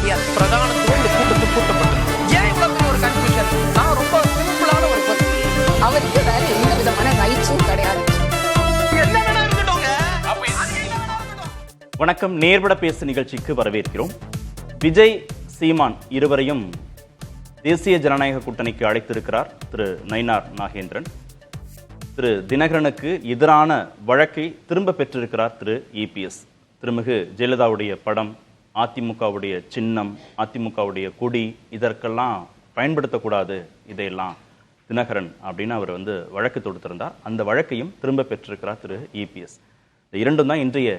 பிரதானத்துவம் இந்த கூட்டத்தில் கூட்டப்பட்டது. ஏன் இவ்வளவு ஒரு கன்ஃபியூஷன்? நான் ரொம்ப சிம்பிளான ஒரு பர்சன். அவருக்கு வேற எந்த விதமான ரைட்ஸும் கிடையாது. வணக்கம். நேர்பட பேசு நிகழ்ச்சிக்கு வரவேற்கிறோம். விஜய், சீமான் இருவரையும் தேசிய ஜனநாயக கூட்டணிக்கு அழைத்திருக்கிறார் திரு நயினார் நாகேந்திரன். திரு தினகரனுக்கு எதிரான வழக்கை திரும்ப பெற்றிருக்கிறார் திரு இபிஎஸ். திருமிகு ஜெயலலிதாவுடைய படம், அதிமுகவுடைய சின்னம், அதிமுகவுடைய கொடி, இதற்கெல்லாம் பயன்படுத்தக்கூடாது இதையெல்லாம் தினகரன் அப்படின்னு அவர் வழக்கு தொடுத்திருந்தார். அந்த வழக்கையும் திரும்ப பெற்றிருக்கிறார் திரு இபிஎஸ். இந்த இரண்டும் தான் இன்றைய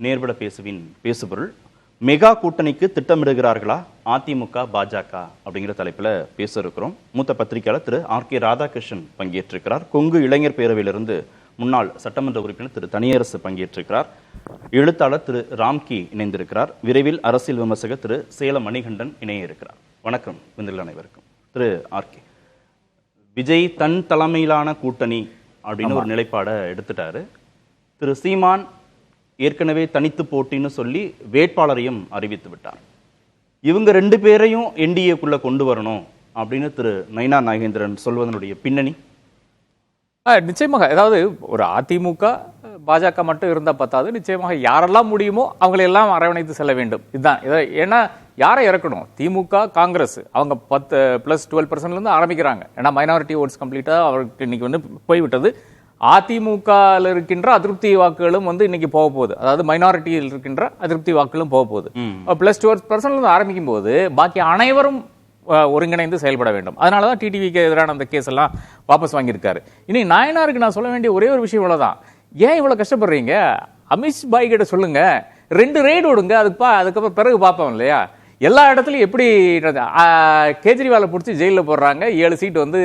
நேர்பட பேசுவின் பேசுபொருள். மெகா கூட்டணிக்கு திட்டமிடுகிறார்களா அதிமுக பாஜக அப்படிங்கிற தலைப்பில் பேச இருக்கிறோம். மூத்த பத்திரிகையாளர் திரு ஆர்.கே. ராதாகிருஷ்ணன் பங்கேற்றிருக்கிறார். கொங்கு இளைஞர் பேரவையிலிருந்து முன்னாள் சட்டமன்ற உறுப்பினர் திரு தனியரசு பங்கேற்றிருக்கிறார். எழுத்தாளர் திரு ராம்கி இணைந்திருக்கிறார். விரைவில் அரசியல் விமர்சகர் திரு சேலம் மணிகண்டன் இணைய இருக்கிறார். வணக்கம் விருந்தில் அனைவருக்கும். திரு ஆர்.கே., விஜய் தன் தலைமையிலான கூட்டணி அப்படின்னு ஒரு நிலைப்பாடை எடுத்துட்டாரு. திரு சீமான் ஏற்கனவே தனித்து போட்டின்னு சொல்லி வேட்பாளரையும் அறிவித்து விட்டார். இவங்க ரெண்டு பேரையும் என்டிஏக்குள்ள கொண்டு வரணும் அப்படின்னு திரு நயினார் நாகேந்திரன் சொல்வதனுடைய பின்னணி நிச்சயமாக, அதாவது ஒரு அதிமுக பாஜக மட்டும் இருந்தால் பத்தாது. நிச்சயமாக யாரெல்லாம் முடியுமோ அவங்களையெல்லாம் அரவணைத்து செல்ல வேண்டும். இதுதான். ஏன்னா யாரை இறக்கணும்? திமுக, காங்கிரஸ் அவங்க 10+12% ஆரம்பிக்கிறாங்க. ஏன்னா மைனாரிட்டி ஓட்ஸ் கம்ப்ளீட்டாக அவருக்கு இன்னைக்கு போய்விட்டது. அதிமுகவில் இருக்கின்ற அதிருப்தி வாக்குகளும் இன்னைக்கு போக போகுது. அதாவது மைனாரிட்டியில் இருக்கின்ற அதிருப்தி வாக்குகளும் போக போகுது. +12% ஆரம்பிக்கும் போது பாக்கி அனைவரும் ஒருங்கிணைந்து செயல்பட வேண்டும். அதனாலதான் டிடிவிக்கு எதிரான அந்த கேஸ் எல்லாம் வாபஸ் வாங்கியிருக்காரு. இனி நாயனாருக்கு நான் சொல்ல வேண்டிய ஒரே ஒரு விஷயம் இவ்வளவுதான். ஏன் இவ்வளவு கஷ்டப்படுறீங்க? அமித் பாய் கிட்ட சொல்லுங்க, 2 ரெய்டு விடுங்க, அதுக்கப்புறம் பிறகு பார்ப்போம் இல்லையா? எல்லா இடத்துலையும் எப்படி கேஜ்ரிவாலை பிடிச்சி ஜெயிலில் போடுறாங்க, 7 சீட்டு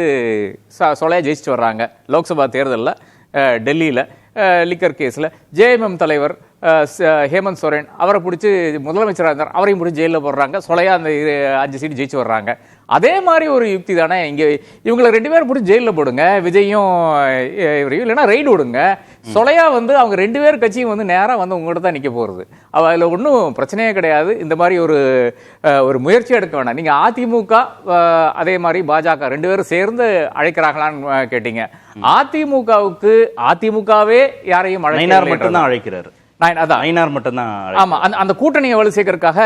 சொலையா ஜெயிச்சுட்டு வர்றாங்க. லோக்சபா தேர்தலில் டெல்லியில் லிக்கர் கேஸில் ஜேஎம்எம் தலைவர் ஹேமந்த் சோரன் அவரை பிடிச்சி முதலமைச்சராக இருந்தார், அவரையும் பிடிச்சி ஜெயிலில் போடுறாங்க. சொலையா அந்த 5 சீட்டு ஜெயிச்சு வர்றாங்க. அதே மாதிரி ஒரு யுக்தி தானே இங்கே. இவங்களை 2 பேரும் பிடிச்சி ஜெயிலில் போடுங்க, விஜயும் இவரையும், இல்லைன்னா ரைடு விடுங்க. சொலையா அவங்க 2 பேர் கட்சியும் நேராக உங்கள்கிட்ட தான் நிற்க போகிறது. அதில் ஒன்றும் பிரச்சனையே கிடையாது. இந்த மாதிரி ஒரு முயற்சி எடுக்க வேண்டாம். நீங்கள் அதிமுக அதே மாதிரி பாஜக 2 பேரும் சேர்ந்து அழைக்கிறாங்களான்னு கேட்டீங்க. அதிமுகவுக்கு அதிமுகவே யாரையும் மட்டும்தான் அழைக்கிறாரு. அந்த கூட்டணியை வலு சேர்க்கறதுக்காக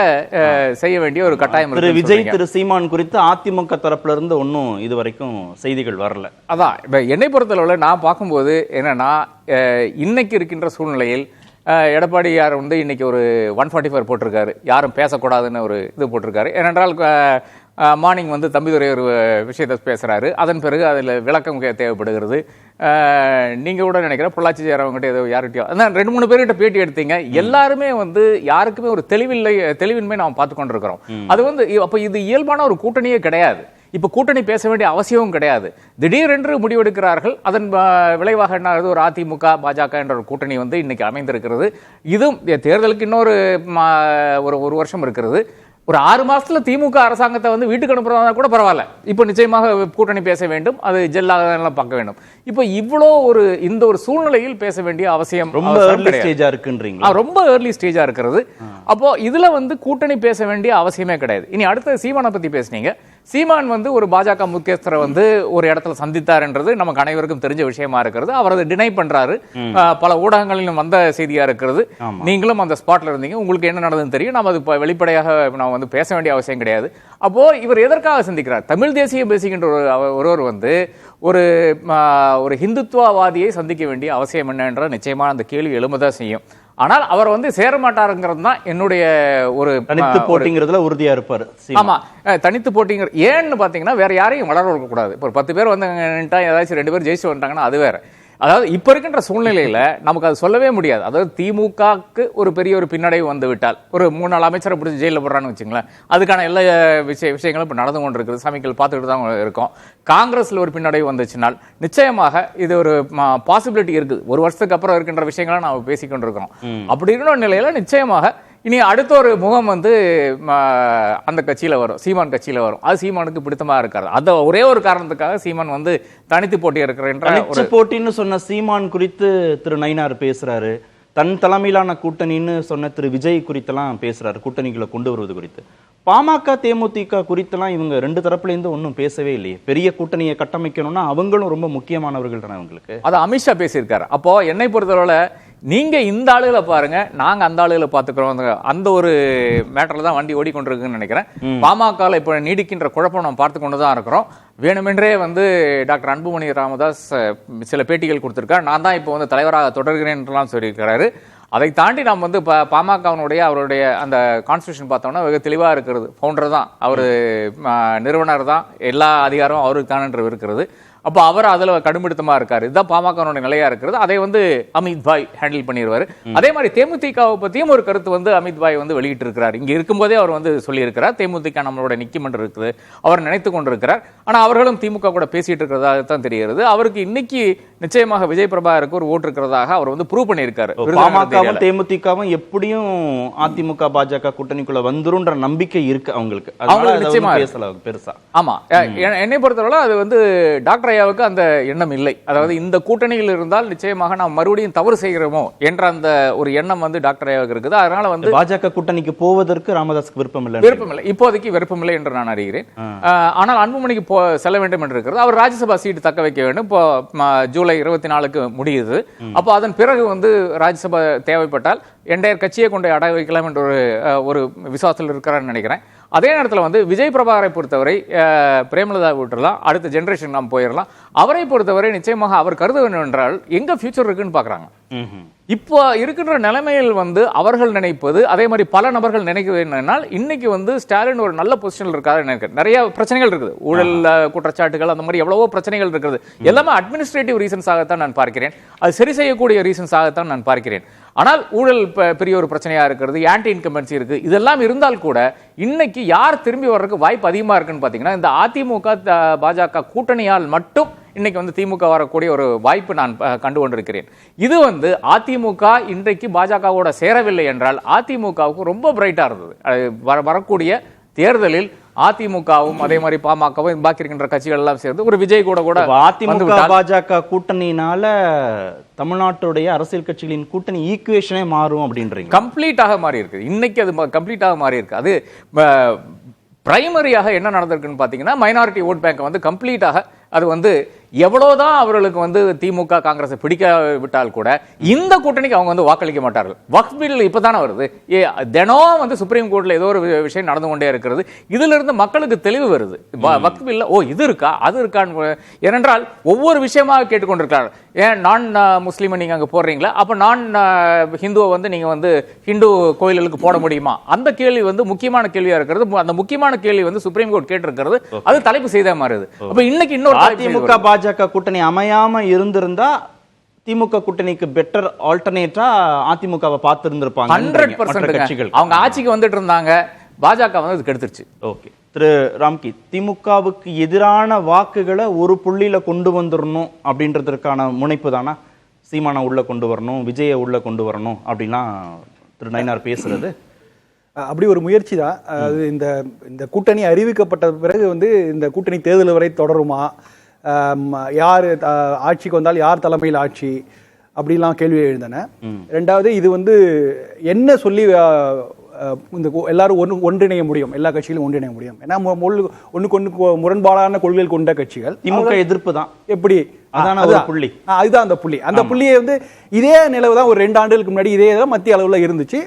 செய்ய வேண்டிய ஒரு கட்டாயம். திரு விஜய், திரு சீமான் குறித்து அதிமுக தரப்புல இருந்து ஒன்னும் இதுவரைக்கும் செய்திகள் வரல. அதான் என்னை பொறுத்தளவுல நான் பார்க்கும்போது என்னன்னா, இன்னைக்கு இருக்கின்ற சூழ்நிலையில் எடப்பாடியார் இன்னைக்கு ஒரு 144 போட்டிருக்காரு. யாரும் பேசக்கூடாதுன்னு ஒரு இது போட்டிருக்காரு. ஏனென்றால் மார்னிங் தம்பிதுரை ஒரு விஷயத்தை பேசுறாரு. அதன் பிறகு அதில் விளக்கம் தேவைப்படுகிறது. நீங்க கூட நினைக்கிற பொள்ளாச்சி சேரவங்கிட்ட ஏதோ யார்கிட்டயோ 2-3 பேர்கிட்ட பேட்டி எடுத்தீங்க. எல்லாருமே யாருக்குமே ஒரு தெளிவின்மை நாம் பார்த்து கொண்டிருக்கிறோம். அது அப்ப இது இயல்பான ஒரு கூட்டணியே கிடையாது. இப்ப கூட்டணி பேச வேண்டிய அவசியமும் கிடையாது. திடீரென்று முடிவெடுக்கிறார்கள். அதன் விளைவாக என்ன ஆகுது? ஒரு அதிமுக பாஜக என்ற ஒரு கூட்டணி இன்னைக்கு அமைந்திருக்கிறது. இதுவும் தேர்தலுக்கு இன்னொரு ஒரு வருஷம் இருக்கிறது. ஒரு 6 மாசத்துல திமுக அரசாங்கத்தை வீட்டுக்கு அனுப்புறதா கூட பரவாயில்ல. இப்போ நிச்சயமாக கூட்டணி பேச வேண்டும், அது ஜெல்லாக பார்க்க வேண்டும். இப்போ இவ்வளோ இந்த ஒரு சூழ்நிலையில் பேச வேண்டிய அவசியம் ரொம்ப ஏர்லி ஸ்டேஜா இருக்குன்றீங்க. ரொம்ப ஏர்லி ஸ்டேஜா இருக்கிறது. அப்போ இதுல கூட்டணி பேச வேண்டிய அவசியமே கிடையாது. இனி அடுத்த சீமானை பத்தி பேசுனீங்க. சீமான் ஒரு பாஜக முக்கியஸ்தரை ஒரு இடத்துல சந்தித்தார் என்றது நமக்கு அனைவருக்கும் தெரிஞ்ச விஷயமா இருக்கிறது. அவர் அதை டினை பண்றாரு. பல ஊடகங்களிலும் வந்த செய்தியா இருக்கிறது. நீங்களும் அந்த ஸ்பாட்ல இருந்தீங்க, உங்களுக்கு என்ன நடந்ததுன்னு தெரியும். நம்ம அது வெளிப்படையாக நான் பேச வேண்டிய அவசியம் கிடையாது. அப்போ இவர் எதற்காக சந்திக்கிறார்? தமிழ் தேசியம் பேசுகின்ற ஒருவர் ஒரு ஹிந்துத்துவவாதியை சந்திக்க வேண்டிய அவசியம் என்ன என்ற நிச்சயமா அந்த கேள்வி எழுமதான் செய்யும். ஆனால் அவர் சேர மாட்டாருங்கிறது தான் என்னுடைய ஒரு தனித்து போட்டிங்கிறதுல உறுதியா இருப்பாரு. ஆமா, தனித்து போட்டிங்கிற ஏன்னு பாத்தீங்கன்னா வேற யாரையும் வளர வைக்க கூடாது. இப்போ 10 பேர் ஏதாச்சும் 2 பேர் ஜெயிச்சு வந்துட்டாங்கன்னா அது வேற. அதாவது இப்ப இருக்கின்ற சூழ்நிலையில நமக்கு அது சொல்லவே முடியாது. அதாவது திமுகக்கு ஒரு பெரிய ஒரு பின்னடைவு வந்து விட்டால், ஒரு 3-4 அமைச்சரை பிடிச்சி ஜெயிலில் போடுறான்னு வச்சுங்களேன், அதுக்கான எல்லா விஷயங்களும் இப்போ நடந்து கொண்டு இருக்குது. சமைக்கல் பார்த்துக்கிட்டு தான் இருக்கோம். காங்கிரஸ்ல ஒரு பின்னடைவு வந்துச்சுனால் நிச்சயமாக இது ஒரு பாசிபிலிட்டி இருக்குது. ஒரு வருஷத்துக்கு அப்புறம் இருக்கின்ற விஷயங்களை நாம் பேசிக்கொண்டு இருக்கிறோம். அப்படி இருக்கிற நிலையில நிச்சயமாக இனி அடுத்த ஒரு முகம் அந்த கட்சியில வரும், சீமான் கட்சியில வரும். அது சீமானுக்கு பிடித்தமா இருக்காது. அந்த ஒரே ஒரு காரணத்துக்காக சீமான் தனித்து போட்டி இருக்கிற போட்டின்னு சொன்ன சீமான் குறித்து திரு நயினார் பேசுறாரு. தன் தலைமையிலான கூட்டணின்னு சொன்ன திரு விஜய் குறித்தெல்லாம் பேசுறாரு, கூட்டணிகளை கொண்டு வருவது குறித்து. பாமக தேமுதிக குறித்தெல்லாம் இவங்க ரெண்டு தரப்புல இருந்து ஒன்றும் பேசவே இல்லையே. பெரிய கூட்டணியை கட்டமைக்கணும்னா அவங்களும் ரொம்ப முக்கியமானவர்கள் தானே அவங்களுக்கு. அது அமித்ஷா பேசியிருக்காரு. அப்போ என்னை பொறுத்தவரை நீங்க இந்த ஆளுகளை பாருங்க, நாங்க அந்த ஆளுகளை பாத்துக்கிறோம், அந்த ஒரு மேட்டர்ல தான் வண்டி ஓடிக்கொண்டிருக்குன்னு நினைக்கிறேன். பாமக இப்ப நீடிக்கின்ற குழப்பம் நம்ம பார்த்து கொண்டுதான் இருக்கிறோம். வேணுமென்றே டாக்டர் அன்புமணி ராமதாஸ் சில பேட்டிகள் கொடுத்திருக்கார். நான் தான் இப்போ தலைவராக தொடர்கிறேன் சொல்லியிருக்கிறாரு. அதை தாண்டி நாம் பாமகவினுடைய அவருடைய அந்த கான்ஸ்டியூஷன் பார்த்தோம்னா வெகு தெளிவாக இருக்கிறது. ஃபவுண்டர் தான் அவர், நிறுவனர் தான், எல்லா அதிகாரமும் அவருக்கு தான் இருக்கிறது. அப்போ அவர் அதில் கடும்பிடுத்தமாக இருக்காரு. இதுதான் பாமகனுடைய நிலையா இருக்கிறது. அதை அமித் பாய் ஹேண்டில் பண்ணிடுவார். அதே மாதிரி தேமுதிகவை பற்றியும் ஒரு கருத்து அமித் பாய் வெளியிட்டு இருக்கிறார். இங்கே இருக்கும்போதே அவர் சொல்லியிருக்கிறார், தேமுதிக நம்மளோட நிற்கும் என்று இருக்குது அவர் நினைத்து கொண்டிருக்கிறார். ஆனால் அவர்களும் திமுக கூட பேசிட்டு இருக்கிறதாக தான் தெரிகிறது. அவருக்கு இன்னைக்கு நிச்சயமாக விஜய் பிரபாகருக்கு ஒரு ஓட்டு இருக்கிறதாக அவர் ப்ரூவ் பண்ணியிருக்காரு. பாமகவும் தேமுதிகவும் எப்படியும் அதிமுக பாஜக கூட்டணிக்குள்ள வந்துருன்ற நம்பிக்கை இருக்கு அவங்களுக்கு. நிச்சயமா பெருசா. ஆமா, என்னை பொறுத்தவரை அது டாக்டர் ஐயாவுக்கு அந்த எண்ணம் இல்லை. அதாவது இந்த கூட்டணியில் இருந்தால் நிச்சயமாக நாம் மறுபடியும் தவறு செய்கிறோமோ என்ற அந்த ஒரு எண்ணம் டாக்டர் ஐயாவுக்கு இருக்குது. அதனால பாஜக கூட்டணிக்கு போவதற்கு ராமதாஸ்க்கு விருப்பம் இல்லை, இப்போதைக்கு விருப்பம் இல்லை என்று நான் அறிகிறேன். ஆனால் அன்புமணிக்கு செல்ல வேண்டும் என்று இருக்கிறது. அவர் ராஜ்யசபா சீட்டு தக்க வைக்க வேண்டும். இப்போ ஜூலை 24க்கு முடியுது. அப்போ அதன் பிறகு ராஜ்யசபா தேவைப்பட்டால் என்டையர் கட்சியை கொண்டு அடை வைக்கலாம் என்ற ஒரு விசுவாசத்தில் இருக்கிறான்னு நினைக்கிறேன். அதே நேரத்தில் விஜய் பிரபாகரை பொறுத்தவரை பிரேமலதா விட்டுறலாம், அடுத்த ஜெனரேஷன் நாம் போயிடலாம். அவரை பொறுத்தவரை நிச்சயமாக அவர் கருத வேண்டும் என்றால் எங்க ஃபியூச்சர் இருக்குன்னு பாக்குறாங்க. இப்போ இருக்கின்ற நிலைமையில் அவர்கள் நினைப்பது அதே மாதிரி பல நபர்கள் நினைக்கிறது என்னன்னால், இன்னைக்கு ஸ்டாலின் ஒரு நல்ல பொசிஷன்ல இருக்காரு நினைக்கிறேன். நிறைய பிரச்சனைகள் இருக்குது, ஊழல் குற்றச்சாட்டுகள், அந்த மாதிரி எவ்வளவோ பிரச்சனைகள் இருக்குது. எல்லாமே அட்மினிஸ்ட்ரேட்டிவ் ரீசன்ஸாகத்தான் நான் பார்க்கிறேன். அது சரி செய்யக்கூடிய ரீசன்ஸாகத்தான் நான் பார்க்கிறேன். ஆனால் ஊழல் பெரிய ஒரு பிரச்சனையா இருக்கிறது, ஆன்டி இன்கம்பன்சி இருக்கு. இதெல்லாம் இருந்தால் கூட இன்னைக்கு யார் திரும்பி வர்றதுக்கு வாய்ப்பு அதிகமா இருக்குன்னு பாத்தீங்கன்னா, இந்த அதிமுக பாஜக கூட்டணியால் மட்டும் இன்னைக்கு திமுக வரக்கூடிய ஒரு வாய்ப்பு நான் கண்டு கொண்டிருக்கிறேன். இது அதிமுக இன்றைக்கு பாஜகவோட சேரவில்லை என்றால் அதிமுகவுக்கு ரொம்ப பிரைட்டா இருந்தது. வரக்கூடிய தேர்தலில் அதிமுகவும் அதே மாதிரி பாமகவும் பாக்கி இருக்கின்ற கட்சிகள் எல்லாம் சேர்ந்து ஒரு விஜய் கூட அதிமுக பாஜக கூட்டணினால தமிழ்நாட்டுடைய அரசியல் கட்சிகளின் கூட்டணி ஈக்குவேஷனே மாறும் அப்படின்றீங்க. கம்ப்ளீட்டாக மாறி இருக்கு. இன்னைக்கு அது கம்ப்ளீட்டாக மாறி இருக்கு. அது பிரைமரியாக என்ன நடந்திருக்குன்னு பாத்தீங்கன்னா, மைனாரிட்டி ஓட் பேங்க் கம்ப்ளீட்டாக அது எவ்வளவுதான் அவர்களுக்கு திமுக காங்கிரஸ் பிடிக்க விட்டால் கூட இந்த கூட்டணிக்கு அவங்க வாக்களிக்க மாட்டார்கள். வக்ஃப் பில் இப்பதானே வருது. தினம் சுப்ரீம் கோர்ட்ல ஏதோ ஒரு விஷயம் நடந்து கொண்டே இருக்கிறது. இதுல இருந்து மக்களுக்கு தெளிவு வருது. வக்ஃப் பில்ல இது இருக்கா அது இருக்கான்னு. ஏனென்றால் ஒவ்வொரு விஷயமாக கேட்டுக்கொண்டிருக்கிறார். ஏன் நான் முஸ்லீமை நீங்க அங்க போடுறீங்களா, அப்ப நான் ஹிந்துவை நீங்க ஹிந்து கோயில்களுக்கு போட முடியுமா? அந்த கேள்வி முக்கியமான கேள்வியா இருக்கிறது. அந்த முக்கியமான கேள்வி சுப்ரீம் கோர்ட் கேட்டிருக்கிறது. அது தலைப்பு செய்த மாறுது. அப்ப இன்னைக்கு இன்னொரு அதிமுக பாஜக கூட்டணி அமையாம இருந்திருந்தா திமுக கூட்டணிக்கு பெட்டர் ஆல்டர்னேட்டா அதிமுகவை பார்த்து இருந்திருப்பாங்க. 100% கட்சிகள் அவங்க ஆட்சிக்கு வந்துட்டு இருந்தாங்க, பாஜக இது கெடுத்துருச்சு. ஓகே, திரு ராம்கி, திமுகவுக்கு எதிரான வாக்குகளை ஒரு புள்ளியில கொண்டு வந்துடணும் அப்படின்றதுக்கான முனைப்பு தானா சீமானை உள்ள கொண்டு வரணும், விஜயை உள்ள கொண்டு வரணும் அப்படின்லாம் திரு நயினார் பேசுறது? அப்படி ஒரு முயற்சி தான். அது இந்த கூட்டணி அறிவிக்கப்பட்ட பிறகு இந்த கூட்டணி தேர்தல் வரை தொடருமா, யார் ஆட்சிக்கு வந்தால் யார் தலைமையில் ஆட்சி அப்படிலாம் கேள்வி எழுந்தன. ரெண்டாவது, இது என்ன சொல்லி இந்த எல்லாரும் ஒன்றிணைய முடியும், எல்லா கட்சிகளும் ஒன்றிணைய முடியும். ஏன்னா ஒன்றுக்கு ஒன்று முரண்பாடான கொள்கைகள் கொண்ட கட்சிகள். திமுக எதிர்ப்பு தான் எப்படி, அதுதான் அந்த புள்ளி. அந்த புள்ளியை இதே நிலவு தான் ஒரு 2 ஆண்டுகளுக்கு முன்னாடி இதே தான் மத்திய அளவுல இருந்துச்சு.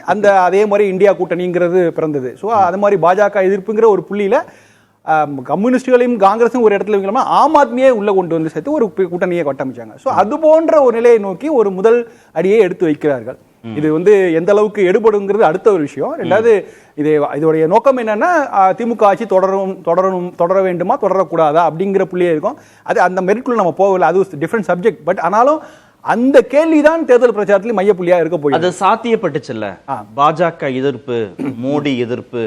அதே மாதிரி இந்தியா கூட்டணிங்கிறது பிறந்தது. ஸோ அது மாதிரி பாஜக எதிர்ப்புங்கிற ஒரு புள்ளியில கம்யூனிஸ்டுகளையும் காங்கிரஸும் ஒரு இடத்துல வைக்கலாமா, ஆம் ஆத்மியே உள்ள கொண்டு சேர்த்து ஒரு கூட்டணியை கட்டமைச்சாங்க. ஸோ அது போன்ற ஒரு நிலையை நோக்கி ஒரு முதல் அடியை எடுத்து வைக்கிறார்கள். இது எந்த அளவுக்கு எடுபடுங்கிறது அடுத்த ஒரு விஷயம். ரெண்டாவது, இதோடைய நோக்கம் என்னன்னா, திமுக ஆட்சி தொடர வேண்டுமா தொடரக்கூடாதா அப்படிங்கிற புள்ளியே இருக்கும். அது அந்த மெரிட்குள்ள நம்ம போகல, அது டிஃபரெண்ட் சப்ஜெக்ட். பட் ஆனாலும் அந்த கேள்விதான் தேர்தல் பிரச்சாரத்தில் மையப்புள்ளியா இருக்க போய் அது சாத்தியப்பட்டுச்சுல்ல. பாஜக எதிர்ப்பு, மோடி எதிர்ப்பு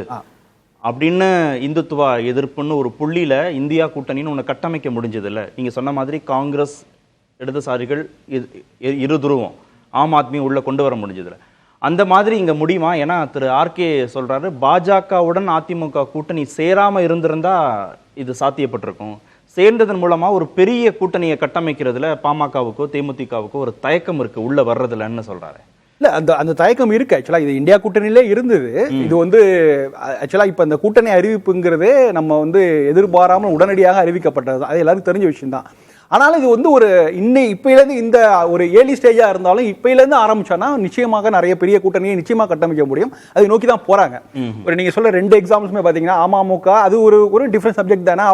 அப்படின்னு இந்துத்துவா எதிர்ப்புன்னு ஒரு புள்ளியில இந்தியா கூட்டணின்னு ஒன்று கட்டமைக்க முடிஞ்சது இல்லை. நீங்க சொன்ன மாதிரி காங்கிரஸ், இடதுசாரிகள் இரு துருவம், ஆம் ஆத்மி உள்ள கொண்டு வர முடிஞ்சதுல. அந்த மாதிரி இங்க முடியுமா? ஏன்னா திரு ஆர்கே சொல்றாரு, பாஜகவுடன் அதிமுக கூட்டணி சேராம இருந்திருந்தா இது சாத்தியப்பட்டிருக்கும். சேர்ந்ததன் மூலமா ஒரு பெரிய கூட்டணியை கட்டமைக்கிறதுல பாமகவுக்கோ தேமுதிகவுக்கோ ஒரு தயக்கம் இருக்கு உள்ள வர்றதுலன்னு சொல்றாரு. இல்ல அந்த தயக்கம் இருக்கு ஆக்சுவலா. இது இந்தியா கூட்டணியிலே இருந்தது. இது வந்து ஆக்சுவலா இப்ப இந்த கூட்டணி அறிவிப்புங்கிறதே நம்ம வந்து எதிர்பாராமல் உடனடியாக அறிவிக்கப்பட்டது. அது எல்லாருக்கும் தெரிஞ்ச விஷயம் தான். ஆனாலும் இது வந்து ஒரு இப்பயிலேருந்து இந்த ஒரு ஏர்லி ஸ்டேஜா இருந்தாலும் இப்பயிலேருந்து ஆரம்பிச்சோன்னா நிச்சயமாக நிறைய பெரிய கூட்டணியை நிச்சயமா கட்டமைக்க முடியும். அதை நோக்கி தான் போறாங்க. ஒரு நீங்க சொல்ல 2 எக்ஸாம்பிள்ஸுமே பாத்தீங்கன்னா அமமுக அது ஒரு டிஃபரண்ட் சப்ஜெக்ட் தானே.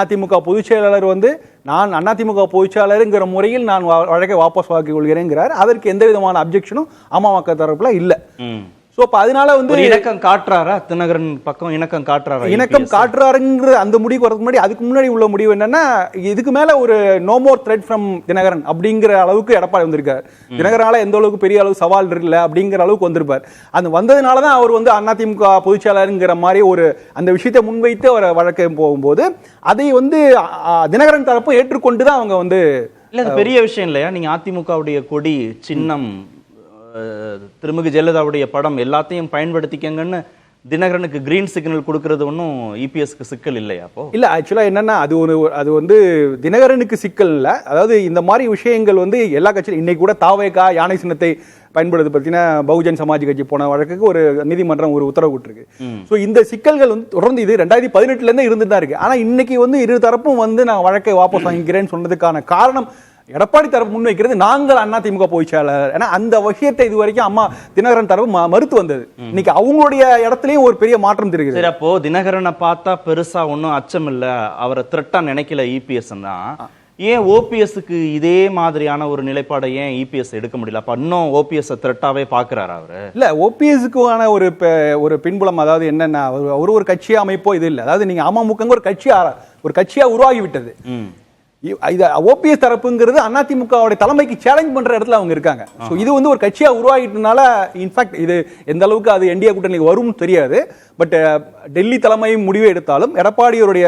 அதிமுக பொதுச் செயலாளர் வந்து நான் அதிமுக பொதுச் செயலாளருங்கிற முறையில் நான் வழக்கை வாபஸ் வாங்கிக் கொள்கிறேங்கிறார். அதற்கு எந்த விதமான அப்ஜெக்ஷனும் அமமுக தரப்புல இல்ல. சோ அப்ப அதனால வந்து இணக்கம் காட்டுறாரா தினகரன் பக்கம்? இணக்கம் காட்டுறாருங்கிற அந்த முடிவுக்கு வரதுக்கு முன்னாடி அதுக்கு முன்னாடி உள்ள முடிவு என்னன்னா, இதுக்கு மேல ஒரு no more threat from Dinakaran அப்படிங்கிற அளவுக்கு எடப்பாடி வந்திருக்காரு. தினகரனால எந்த அளவுக்கு பெரிய அளவு சவால் இல்ல அப்படிங்கிற அளவுக்கு வந்திருப்பார். அந்த வந்ததுனாலதான் அவர் வந்து அதிமுக பொதுச்செயலாளருங்கிற மாதிரி ஒரு அந்த விஷயத்தை முன்வைத்து அவர் வழக்கு போகும்போது அதை வந்து தினகரன் தரப்பும் ஏற்றுக்கொண்டுதான் அவங்க வந்து இல்ல பெரிய விஷயம் இல்லையா? நீங்க அதிமுகவுடைய கொடி சின்னம் திருமிகு ஜெயலலிதாவுடைய படம் எல்லாத்தையும் பயன்படுத்திக்கங்கன்னு தினகரனுக்கு கிரீன் சிக்னல் கொடுக்கறது ஒன்றும் இபிஎஸ்க்கு சிக்கல் இல்லையா? அப்போ இல்ல ஆக்சுவலா என்னன்னா அது வந்து தினகரனுக்கு சிக்கல் இல்ல. அதாவது இந்த மாதிரி விஷயங்கள் வந்து எல்லா கட்சியிலும் இன்னைக்கு கூட தாவேகா யானை சின்னத்தை பயன்படுத்த பத்தின பகுஜன் சமாஜ் கட்சி போன வழக்குக்கு ஒரு நீதிமன்றம் ஒரு உத்தரவு விட்டுருக்கு. ஸோ இந்த சிக்கல்கள் வந்து தொடர்ந்து இது 2018 இருந்து இருந்துட்டு தான் இருக்கு. ஆனா இன்னைக்கு வந்து இரு தரப்பும் வந்து நான் வழக்கை வாபஸ் வாங்கிக்கிறேன்னு சொன்னதுக்கான காரணம் எடப்பாடி தரப்பு முன்வைக்கிறது நாங்கள் அதிமுக பொதுச்செயலாளர். ஏன்னா அந்த விஷயத்தை இது வரைக்கும் அம்மா தினகரன் தரப்பு மறுத்து வந்தது. இன்னைக்கு அவங்களுடைய இடத்துலயும் ஒரு பெரிய மாற்றம் தெரியுது. சரி, அப்போ தினகரனை பார்த்தா பெருசா ஒன்னும் அச்சம் இல்ல, அவரை த்ரெட்டா நினைக்கல இபிஎஸ் தான். ஏன் ஓபிஎஸ்க்கு இதே மாதிரியான ஒரு நிலைப்பாடை ஏன் இபிஎஸ் எடுக்க முடியல? அப்ப இன்னும் ஓபிஎஸ் த்ரெட்டாவே பாக்குறாரு அவரு? இல்ல ஓபிஎஸ்க்குமான ஒரு பின்புலம், அதாவது என்னன்னா ஒரு கட்சியா அமைப்போ இது இல்ல. அதாவது நீங்க அமமுக ஒரு கட்சியா உருவாகி விட்டது. ஓபிஎஸ் தரப்புங்கிறது அதிமுகவுடைய தலைமைக்கு சேலஞ்ச் பண்ற இடத்துல அவங்க இருக்காங்க. இது வந்து ஒரு கட்சியா உருவாகிட்டனால இன்ஃபேக்ட் இது எந்த அளவுக்கு அது என்டிஏ கூட்டணிக்கு வரும் தெரியாது. பட் டெல்லி தலைமை முடிவை எடுத்தாலும் எடப்பாடியோடைய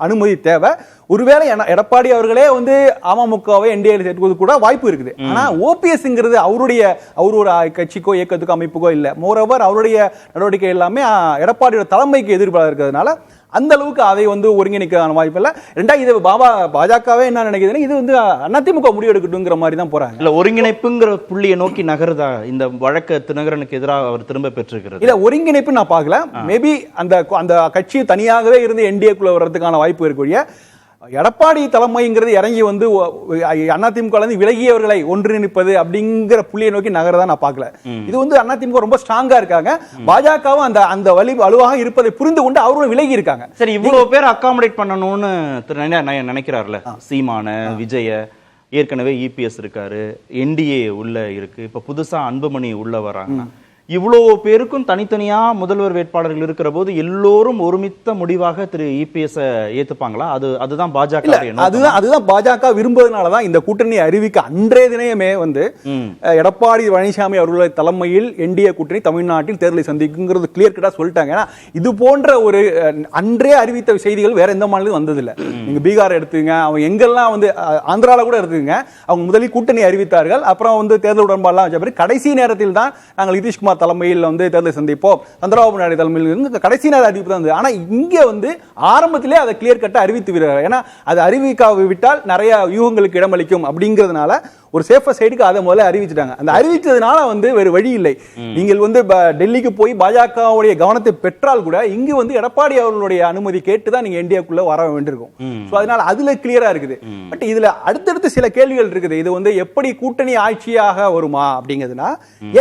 அனுமதி தேவை. ஒருவேளை எடப்பாடி அவர்களே வந்து அமமுகவை என்டிஏ சேர்த்துவது கூட வாய்ப்பு இருக்குது. ஆனா ஓபிஎஸ்ங்கிறது அவர் ஒரு கட்சிக்கோ இயக்கத்துக்கோ அமைப்புக்கோ இல்ல. மோரோவர் அவருடைய நடவடிக்கை எல்லாமே எடப்பாடியோட தலைமைக்கு எதிர்ப்பாக இருக்கிறதுனால அந்த அளவுக்கு அதை வந்து ஒருங்கிணைக்கான வாய்ப்பு இல்ல. இது பாஜகவே என்ன நினைக்குதுன்னா இது வந்து அதிமுக முடிவெடுக்கட்டுங்கிற மாதிரி தான் போறாங்க. இல்ல ஒருங்கிணைப்புங்கிற புள்ளியை நோக்கி நகருதா இந்த வழக்கு தினகரனுக்கு எதிராக அவர் திரும்ப பெற்றிருக்கிறது? இல்ல ஒருங்கிணைப்பு நான் பார்க்கல. மேபி அந்த கட்சி தனியாகவே இருந்து என்டிஏக்குள்ள வர்றதுக்கான வாய்ப்பு இருக்கக்கூடிய எடப்பாடி தலைமைங்கிறது இறங்கி வந்து அதிமுக விலகியவர்களை ஒன்றிணைப்பது அப்படிங்கிற புள்ளியை நோக்கி நகரதான் நான் பார்க்கல. இது வந்து அதிமுக ரொம்ப ஸ்ட்ராங்கா இருக்காங்க. பாஜகவும் அந்த வலுவாக இருப்பதை புரிந்து கொண்டு அவரும் விலகி இருக்காங்க. சரி, இவ்வளவு பேர் அகாமடேட் பண்ணணும்னு நினைக்கிறார்ல சீமான, விஜய, ஏற்கனவே இபிஎஸ் இருக்காரு, என்டிஏ உள்ள இருக்கு, இப்ப புதுசா அன்புமணி உள்ள வராங்க. இவ்வளவு பேருக்கும் தனித்தனியா முதல்வர் வேட்பாளர்கள் இருக்கிற போது எல்லோரும் ஒருமித்த முடிவாக திரு இபிஎஸ் ஏத்துப்பாங்களா? அதுதான் பாஜக அதுதான் பாஜக விரும்புவதனாலதான் இந்த கூட்டணி அறிவிக்க அன்றைய தினமே வந்து எடப்பாடி பழனிசாமி அவர்களுடைய தலைமையில் என்டிஏ கூட்டணி தமிழ்நாட்டில் தேர்தலை சந்திக்குங்கிறது கிளியர் கட்டா சொல்லிட்டாங்க. இது போன்ற ஒரு அன்றே அறிவித்த செய்திகள் வேற எந்த மாநிலம் வந்ததில்லை. நீங்க பீகார் எடுத்துங்க, அவங்க எங்கெல்லாம் வந்து ஆந்திரால கூட எடுத்துங்க, அவங்க முதலில் கூட்டணி அறிவித்தார்கள். அப்புறம் வந்து தேர்தல் உடன்பாடுலாம் வச்ச பிறகு கடைசி நேரத்தில் தான் நாங்கள் நிதிஷ்குமார் தலைமையில் வந்து தேர்தலை சந்திப்போம், சந்திரபாபு நாயுடு தலைமையில் கடைசி நேர அறிவிப்பு தான். ஆனா இங்க வந்து ஆரம்பத்திலே அதை கிளியர் கட்டா அறிவித்து விடுறாங்க. ஏன்னா அது அறிவிக்காவிட்டால் நிறைய யூகங்களுக்கு இடமளிக்கும் அப்படிங்கிறதுனால ஒரு சேஃபர் சைடுக்கு அதை முதல்ல அறிவிச்சிட்டாங்க. அந்த அறிவித்ததுனால வந்து வேறு வழி இல்லை. நீங்கள் வந்து டெல்லிக்கு போய் பாஜகவுடைய கவனத்தை பெற்றால் கூட இங்கு வந்து எடப்பாடி அவர்களுடைய அனுமதி கேட்டுதான் நீங்க இந்தியாக்குள்ள வர வேண்டியிருக்கும். அதனால அதுல கிளியரா இருக்குது. பட் இதுல அடுத்தடுத்து சில கேள்விகள் இருக்குது. இது வந்து எப்படி கூட்டணி ஆட்சியாக வருமா அப்படிங்கிறதுனா,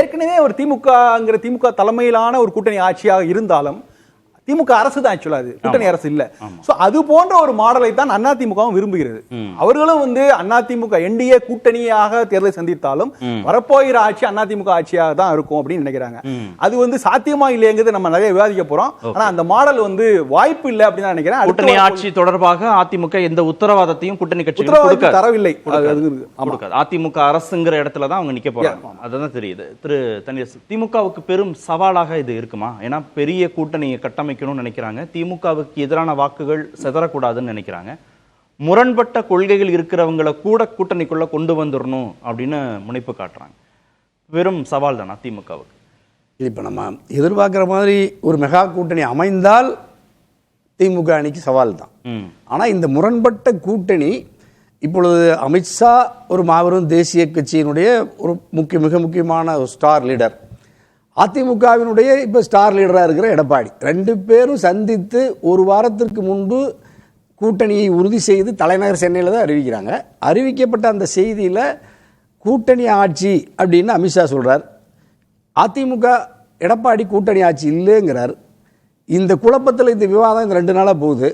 ஏற்கனவே ஒரு திமுக தலைமையிலான ஒரு கூட்டணி ஆட்சியாக இருந்தாலும் திமுக அரசு தான் ஆக்சுவலா அது கூட்டணி அரசு இல்ல. சோ அது போன்ற ஒரு மாடலை தான் அதிமுகவும் விரும்புகிறது. அவர்களும் வந்து அதிமுக என்டிஏ கூட்டணியாக தேர்தலை சந்தித்தாலும் வரப்போகிற ஆட்சி அதிமுக ஆட்சியாக தான் இருக்கும் அப்படின்னு நினைக்கிறாங்க. அது வந்து சாத்தியமா இல்லையங்கிறது நம்ம நிறைய விவாதிக்க போறோம். ஆனா அந்த மாடல் வந்து வாய்ப்பு இல்லை அப்படின்னு நினைக்கிறேன். கூட்டணி ஆட்சி தொடர்பாக அதிமுக எந்த உத்தரவாதத்தையும் கூட்டணி கட்சி தரவில்லை. அதிமுக அரசுங்கிற இடத்துல தான் அவங்க நிக்க போறாங்க. அதுதான் தெரியுது. திரு தனியரசு, திமுகவுக்கு பெரும் சவாலாக இது இருக்குமா? ஏன்னா பெரிய கூட்டணியை கட்டமைக்க நினைக்கிறாங்க. திமுகவுக்கு எதிரான வாக்குகள் செதறக்கூடாதுன்னு நினைக்கிறாங்க. முரண்பட்ட கொள்கைகள் இருக்கிறவங்களை கூட கூட்டணிக்குள்ள கொண்டு வந்துடணும் அப்படின்னு முனைப்பு காட்டுறாங்க. வெறும் சவால் தானா திமுகவுக்கு? இப்ப நம்ம எதிர்பார்க்கிற மாதிரி ஒரு மெகா கூட்டணி அமைந்தால் திமுக அணிக்கு சவால் தான். ஆனா இந்த முரண்பட்ட கூட்டணி இப்பொழுது அமித்ஷா ஒரு மாபெரும் தேசிய கட்சியினுடைய ஒரு மிக முக்கியமான ஒரு ஸ்டார் லீடர். அதிமுகவினுடைய இப்போ ஸ்டார் லீடராக இருக்கிற எடப்பாடி, ரெண்டு பேரும் சந்தித்து ஒரு வாரத்திற்கு முன்பு கூட்டணியை உறுதி செய்து தலைநகர் சென்னையில் தான் அறிவிக்கிறாங்க. அறிவிக்கப்பட்ட அந்த செய்தியில் கூட்டணி ஆட்சி அப்படின்னு அமித்ஷா சொல்கிறார். அதிமுக எடப்பாடி கூட்டணி ஆட்சி இல்லைங்கிறார். இந்த குழப்பத்தில் இந்த விவாதம் இந்த 2 நாளாக போகுது.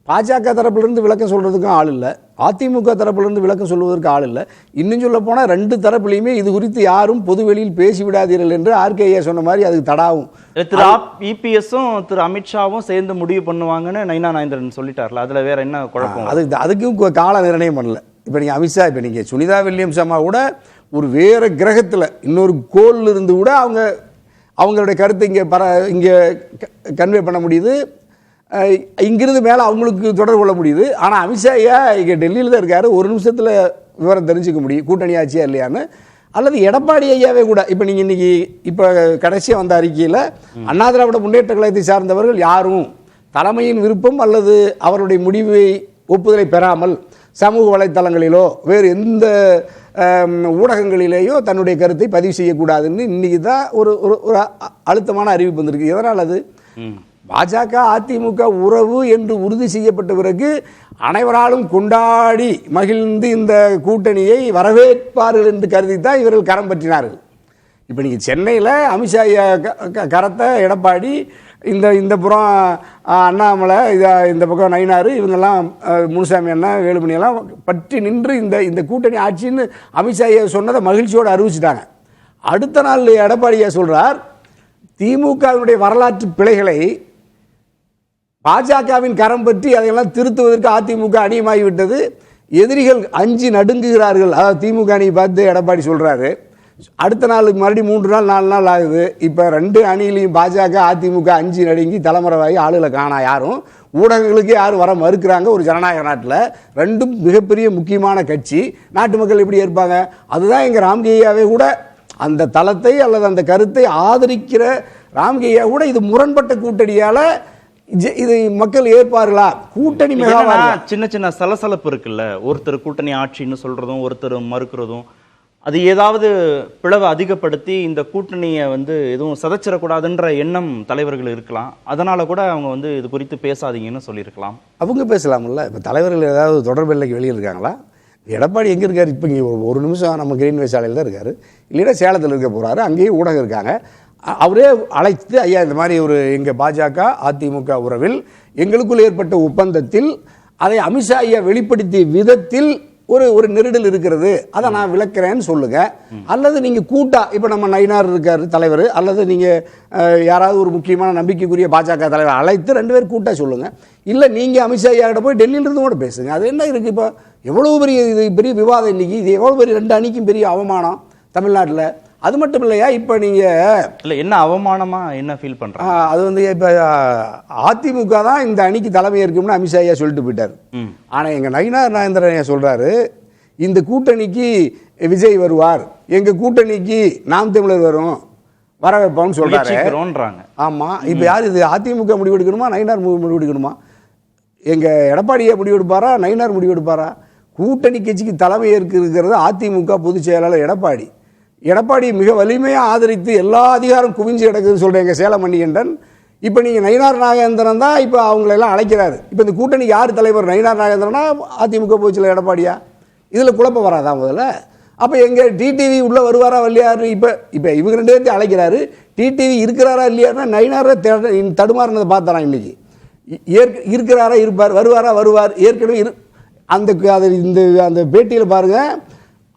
பாஜக தரப்பிலிருந்து விளக்கம் சொல்கிறதுக்கும் ஆள் இல்லை, அதிமுக தரப்பிலிருந்து விளக்கம் சொல்வதற்கு ஆள் இல்லை. இன்னும் சொல்ல போனால் 2 தரப்புலையுமே இது குறித்து யாரும் பொதுவெளியில் பேசிவிடாதீர்கள் என்று ஆர்கேஏ சொன்ன மாதிரி அதுக்கு தடாவும். திரு இபிஎஸும் திரு அமித்ஷாவும் சேர்ந்து முடிவு பண்ணுவாங்கன்னு நயினா நாகேந்திரன் சொல்லிட்டார்ல, அதில் வேற என்ன குழப்பம்? அதுக்கும் கால நிர்ணயம் பண்ணல. இப்போ நீங்கள் அமித்ஷா, இப்போ நீங்கள் சுனிதா வில்லியம்ஸ் அம்மா கூட ஒரு வேறு கிரகத்தில் இன்னொரு கோளில் இருந்து கூட அவங்களுடைய கருத்தை இங்கே கன்வே பண்ண முடியுது, இங்கிருந்து மேலே அவங்களுக்கு தொடர்பு கொள்ள முடியுது. ஆனால் அமித்ஷா இங்கே டெல்லியில் தான் இருக்காரு, ஒரு நிமிஷத்தில் விவரம் தெரிஞ்சுக்க முடியும் கூட்டணி ஆட்சியா இல்லையான்னு. அல்லது எடப்பாடி ஐயாவே கூட இப்போ நீங்கள் இன்னைக்கு இப்போ கடைசியாக வந்த அறிக்கையில் அண்ணா திராவிட முன்னேற்ற கழகத்தை சார்ந்தவர்கள் யாரும் தலைமையின் விருப்பம் அல்லது அவருடைய முடிவை ஒப்புதலை பெறாமல் சமூக வலைத்தளங்களிலோ வேறு எந்த ஊடகங்களிலேயோ தன்னுடைய கருத்தை பதிவு செய்யக்கூடாதுன்னு இன்னைக்கு தான் ஒரு அழுத்தமான அறிவிப்பு வந்திருக்கு. எதனால் அது? பாஜக அதிமுக உறவு என்று உறுதி செய்யப்பட்ட பிறகு அனைவராலும் கொண்டாடி மகிழ்ந்து இந்த கூட்டணியை வரவேற்பார்கள் என்று கருதித்தான் இவர்கள் கரம் பற்றினார்கள். இப்போ நீங்கள் சென்னையில் அமித்ஷா கரத்தை எடப்பாடி, இந்த புறம் அண்ணாமலை, இந்த பக்கம் நயினார், இவங்கெல்லாம் முனுசாமி அண்ணா, வேலுமணி எல்லாம் பற்றி நின்று இந்த கூட்டணி ஆட்சின்னு அமித்ஷா சொன்னதை மகிழ்ச்சியோடு அறிவிச்சிட்டாங்க. அடுத்த நாள் எடப்பாடியா சொல்கிறார், திமுகவினுடைய வரலாற்று பிழைகளை பாஜகவின் கரம் பற்றி அதையெல்லாம் திருத்துவதற்கு அதிமுக அணியமாகிவிட்டது, எதிரிகள் அஞ்சி நடுங்குகிறார்கள். அதாவது திமுக அணியை பார்த்து எடப்பாடி சொல்கிறாரு. அடுத்த நாள் மறுபடியும் 3 நாள் 4 நாள் ஆகுது. இப்போ 2 அணியிலையும் பாஜக அதிமுக அஞ்சி நடுங்கி தலைமுறைவாகி ஆளுகளை காணா, யாரும் ஊடகங்களுக்கே யாரும் வர மறுக்கிறாங்க. ஒரு ஜனநாயக நாட்டில் 2ம் மிகப்பெரிய முக்கியமான கட்சி, நாட்டு மக்கள் எப்படி ஏற்பாங்க? அதுதான் எங்கள் ராம்கேயாவே கூட அந்த தளத்தை அல்லது அந்த கருத்தை ஆதரிக்கிற ராம்கேயா கூட இது முரண்பட்ட கூட்டணியால் இது மக்கள் ஏற்பார்களா? கூட்டணி சின்ன சின்ன சலசலப்பு இருக்குல்ல, ஒருத்தர் கூட்டணி ஆட்சின்னு சொல்றதும் ஒருத்தர் மறுக்கிறதும், அது ஏதாவது பிளவை அதிகப்படுத்தி இந்த கூட்டணியை எதுவும் சதைச்சிடக்கூடாதுன்ற எண்ணம் தலைவர்கள் இருக்கலாம். அதனால கூட அவங்க இது குறித்து பேசாதீங்கன்னு சொல்லியிருக்கலாம். அவங்க பேசலாம்ல. இப்போ தலைவர்கள் ஏதாவது தொடர்பு எல்லைக்கு வெளியே இருக்காங்களா? எடப்பாடி எங்கே இருக்கார்? இப்போ இங்கே ஒரு நிமிஷம் நம்ம கிரீன்வே சாலையில் தான் இருக்கார், இல்லைன்னா சேலத்தில் இருக்க போகிறாரு, அங்கேயும் ஊடகம் இருக்காங்க. அவரே அழைத்து, ஐயா இந்த மாதிரி எங்கள் பாஜக அதிமுக உறவில் எங்களுக்குள் ஏற்பட்ட ஒப்பந்தத்தில் அதை அமித்ஷா ஐயா வெளிப்படுத்திய விதத்தில் ஒரு நெருடல் இருக்கிறது, அதை நான் விளக்குறேன்னு சொல்லுங்க. அல்லது நீங்கள் கூட்டா, இப்போ நம்ம நயினார் இருக்கார் தலைவர், அல்லது நீங்கள் யாராவது ஒரு முக்கியமான நம்பிக்கைக்குரிய பாஜக தலைவர் அழைத்து 2 பேர் கூட்டா சொல்லுங்க. இல்லை நீங்கள் அமித்ஷா ஐயா கிட்ட போய் டெல்லியிலிருந்து கூட பேசுங்க. அது என்ன இருக்குது? இப்போ எவ்வளோ பெரிய விவாதம் இன்னைக்கு, இது எவ்வளோ பெரிய 2 அணிக்கும் பெரிய அவமானம் தமிழ்நாட்டில். அது மட்டும் இல்லையா, இப்போ நீங்கள் என்ன அவமானமா என்ன ஃபீல் பண்ணுறாங்க? அது இப்போ அதிமுக தான் இந்த அணிக்கு தலைமை இருக்கும்னு அமித்ஷா ஐயா சொல்லிட்டு போயிட்டார். ஆனால் எங்கள் நயினார் நாகேந்திரன் சொல்கிறாரு, இந்த கூட்டணிக்கு விஜய் வருவார், எங்கள் கூட்டணிக்கு நாம் தமிழர் வரும், வர வைப்போம்னு சொல்கிறாரு. ஆமாம், இப்போ யார் இது? அதிமுக முடிவெடுக்கணுமா, நயினார் முடிவெடுக்கணுமா? எங்கள் எடப்பாடியை முடிவெடுப்பாரா, நயினார் முடிவெடுப்பாரா? கூட்டணி கட்சிக்கு தலைமை இருக்கிறது அதிமுக பொதுச் செயலாளர் எடப்பாடி. எடப்பாடி மிக வலிமையாக ஆதரித்து எல்லா அதிகாரம் குவிஞ்சு கிடக்குதுன்னு சொல்கிறேன் எங்கள் சேலம் மணிகண்டன். இப்போ நீங்கள் நயினார் நாகேந்திரன் தான் இப்போ அவங்களெல்லாம் அழைக்கிறாரு. இப்போ இந்த கூட்டணி யார் தலைவர்? நயினார் நாகேந்திரனா அதிமுக பொதுச்செயலாளர் எடப்பாடியா? இதில் குழப்பம் வராதா முதல்ல? அப்போ எங்கள் டிடிவி உள்ளே வருவாரா இல்லையாரு? இப்போ இவங்க 2 பேர்த்தையும் அழைக்கிறாரு. டிடிவி இருக்கிறாரா இல்லையாருன்னா நயினாரை தடுமாறினதை பார்த்தாரான் இன்னைக்கு. இருக்கிறாரா, இருப்பார், வருவார். ஏற்கனவே அந்த பேட்டியில் பாருங்கள்,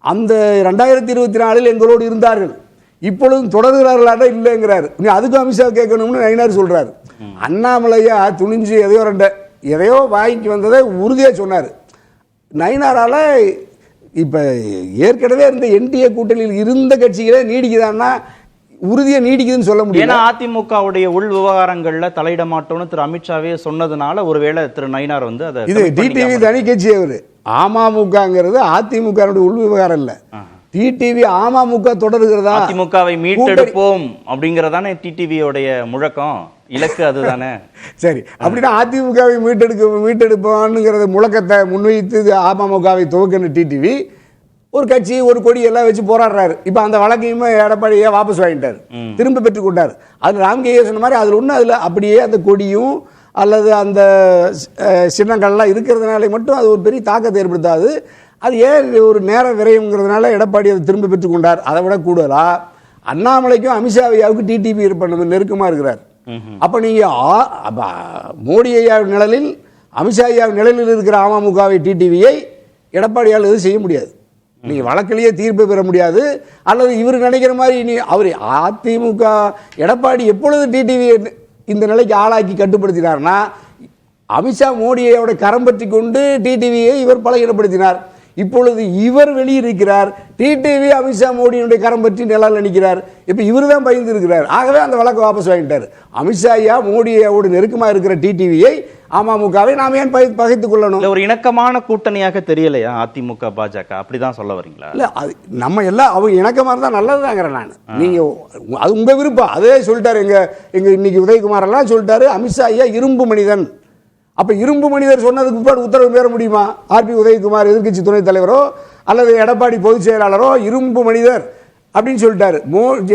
அந்த 2024 எங்களோடு இருந்தார்கள், இப்பொழுதும் தொடர்கிறார்களாட இல்லைங்கிறாரு. அதுக்கும் அமித்ஷா கேட்கணும்னு நயினார் சொல்றாரு. அண்ணாமலையா துணிஞ்சு எதையோ வாய்க்கு வந்ததை உறுதியாக சொன்னார். நயினாரால இப்போ ஏற்கனவே இருந்த என்டிஏ கூட்டணியில் இருந்த கட்சிகளே நீடிக்குதான்னா உறுதியை நீடிக்குதுன்னு சொல்ல முடியும். ஏன்னா அதிமுகவுடைய உள் விவகாரங்கள்ல தலையிட மாட்டோம்னு திரு அமித்ஷாவே சொன்னதுனால ஒருவேளை திரு நயினார் அதை இது டிடிவி தனி கட்சி, அவரு அமமுகங்கிறது அதிமுக உள் விவகாரம் இல்ல. டிடிவி அமமுக தொடர்கிறதா, அதிமுகவை மீட்டெடுப்போம் அப்படிங்கறதானே டிடிவியோடைய முழக்கம். இலக்கு அதுதானே. சரி, அப்படின்னா அதிமுகவை மீட்டெடுப்போம்ங்கிறத முழக்கத்தை முன்வைத்து அமமுகவை துவக்கின டிடிவி ஒரு கட்சி ஒரு கொடி எல்லாம் வச்சு போராடுறாரு. இப்போ அந்த வழக்கையுமே எடப்பாடியே வாபஸ் வாங்கிட்டார், திரும்ப பெற்றுக் கொண்டார். அது ராம்கே சொன்ன மாதிரி அதில் ஒன்று அதில் அப்படியே அந்த கொடியும் அல்லது அந்த சின்னங்கள்லாம் இருக்கிறதுனால மட்டும் அது ஒரு பெரிய தாக்கத்தை ஏற்படுத்தாது. அது ஏன் ஒரு நேர விரயம்ங்கிறதுனால எடப்பாடி அதை திரும்ப பெற்றுக் கொண்டார். அதை விட கூடுதலா அண்ணாமலைக்கும் அமித்ஷாவுக்கு டிடிவி இருப்பது நெருக்கமாக இருக்கிறார். அப்போ நீங்கள் மோடி ஐயா நிழலில் அமித்ஷா ஐயா நிழலில் இருக்கிற அமமுகவை டிடிவியை எடப்பாடியால் எதுவும் செய்ய முடியாது. நீங்கள் வழக்கிலேயே தீர்ப்பு பெற முடியாது. அல்லது இவர் நினைக்கிற மாதிரி இனி அவர் அதிமுக எடப்பாடி எப்பொழுது டிடிவி இந்த நிலைக்கு ஆளாக்கி கட்டுப்படுத்தினார்னா அமித்ஷா மோடியோட கரம் பற்றி கொண்டு டிடிவியை இவர் பலகீனப்படுத்தினார். இப்பொழுது இவர் வெளியிருக்கிறார், டிடிவி அமித்ஷா மோடியினுடைய கரம் பற்றி நிழல் நினைக்கிறார். இப்போ இவர் தான் பயந்து இருக்கிறார். ஆகவே அந்த வழக்கை வாபஸ் வாங்கிட்டார். அமித்ஷா ஐயா மோடியோடு நெருக்கமாக இருக்கிற டிடிவியை அமமுகவை நாம் ஏன் பகைத்துக் கொள்ளணும்? ஒரு இணக்கமான கூட்டணியாக தெரியலையா அதிமுக பாஜக? அப்படிதான் சொல்ல வரீங்களா? இல்லை, அது நம்ம எல்லாம் அவங்க இணக்கமாக இருந்தால் நல்லதுதாங்கிறேன் நான். நீங்கள் அது உங்கள் விருப்பம். அதே சொல்லிட்டாரு எங்க இன்னைக்கு உதயகுமார் எல்லாம் சொல்லிட்டாரு, அமித்ஷா ஐயா இரும்பு மனிதன். அப்போ இரும்பு மனிதர் சொன்னதுக்கு பிற்பாடு உத்தரவு பெற முடியுமா? ஆர்பி உதயகுமார் எதிர்க்கட்சி துணைத் தலைவரோ அல்லது எடப்பாடி பொதுச் செயலாளரோ இரும்பு மனிதர் அப்படின்னு சொல்லிட்டாரு.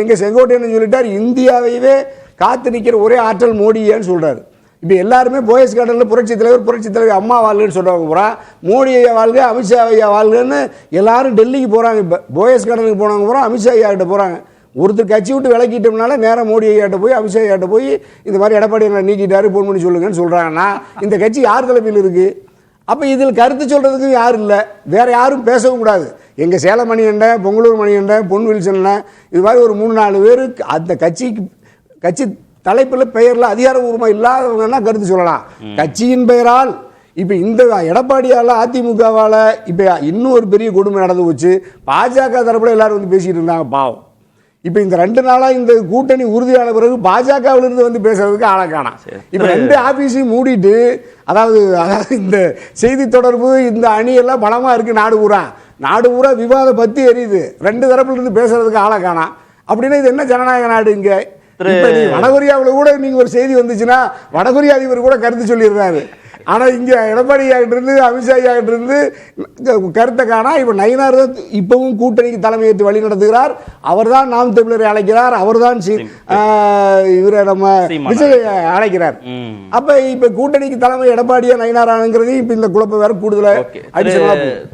எங்க செங்கோட்டையன் சொல்லிட்டார், இந்தியாவையே காத்து நிற்கிற ஒரே ஆற்றல் மோடியான்னு சொல்றாரு. இப்போ எல்லாருமே போயஸ் கார்டனில் புரட்சி தலைவர் அம்மா வாழ்கன்னு சொல்றவங்க பூரா மோடி ஐயா வாழ்க, அமித்ஷா ஐயா வாழ்கன்னு எல்லாரும் டெல்லிக்கு போறாங்க. இப்போ போயஸ் கார்டனுக்கு போனவங்க பூரா அமித்ஷா ஐயா கிட்ட போறாங்க. ஒருத்தர் கட்சி விட்டு விலக்கிட்டோம்னால நேரம் மோடி ஐயாட்ட போய் அமித்ஷா ஐயாட்ட போய் இந்த மாதிரி எடப்பாடி நீக்கிட்டாரு, போன் பண்ணி சொல்லுங்கன்னு சொல்றாங்கன்னா இந்த கட்சி யார் தலைமையில் இருக்கு? அப்போ இதில் கருத்து சொல்றதுக்கு யாரும் இல்லை, வேற யாரும் பேசவும் கூடாது. எங்கள் சேலம் மணிகண்டன், பொங்கலூர் மணிகண்டன், பொன் வில்சன் இது மாதிரி ஒரு 3-4 பேர் அந்த கட்சி தலைப்பில் பெயரில் அதிகாரபூர்வமாக இல்லாதவங்கன்னா கருத்து சொல்லலாம். கட்சியின் பெயரால் இப்போ இந்த எடப்பாடியால் அதிமுகவால் இப்போ இன்னும் ஒரு பெரிய கொடுமை நடந்து போச்சு. பாஜக தரப்புல எல்லாரும் வந்து பேசிட்டு இருந்தாங்க பாவம். இப்போ இந்த 2 நாளாக இந்த கூட்டணி உறுதியான பிறகு பாஜகவிலிருந்து வந்து பேசுறதுக்கு ஆளை காணோம். இப்போ 2 ஆபீஸையும் மூடிட்டு, அதாவது இந்த செய்தி தொடர்பு இந்த அணியெல்லாம் பலமாக இருக்கு. நாடு பூரா விவாதம் பற்றி எரியுது. 2 தரப்புல இருந்து பேசுறதுக்கு ஆளை காணோம். அப்படின்னா இது என்ன ஜனநாயக நாடு? இங்க வடகொரியாவில் கூட நீங்க ஒரு செய்தி வந்துச்சுன்னா வடகொரியா அதிபர் கூட கருத்து சொல்லிடுறாரு. ஆனா இங்க எடப்பாடி ஆகிட்டு இருந்து அமித்ஷா ஆகிட்டு இருந்து கருத்தை காணா. இப்ப நயினார் தான் இப்பவும் கூட்டணிக்கு தலைமையேற்று வழி நடத்துகிறார். அவர் தான் நாம் தமிழரை அழைக்கிறார். அவர் தான் இவரை நம்ம விஜய் அழைக்கிறார். அப்ப இப்ப கூட்டணிக்கு தலைமை எடப்பாடியா நயினாராங்கிறது இப்ப இந்த குழப்பம் வேற கூடுதலா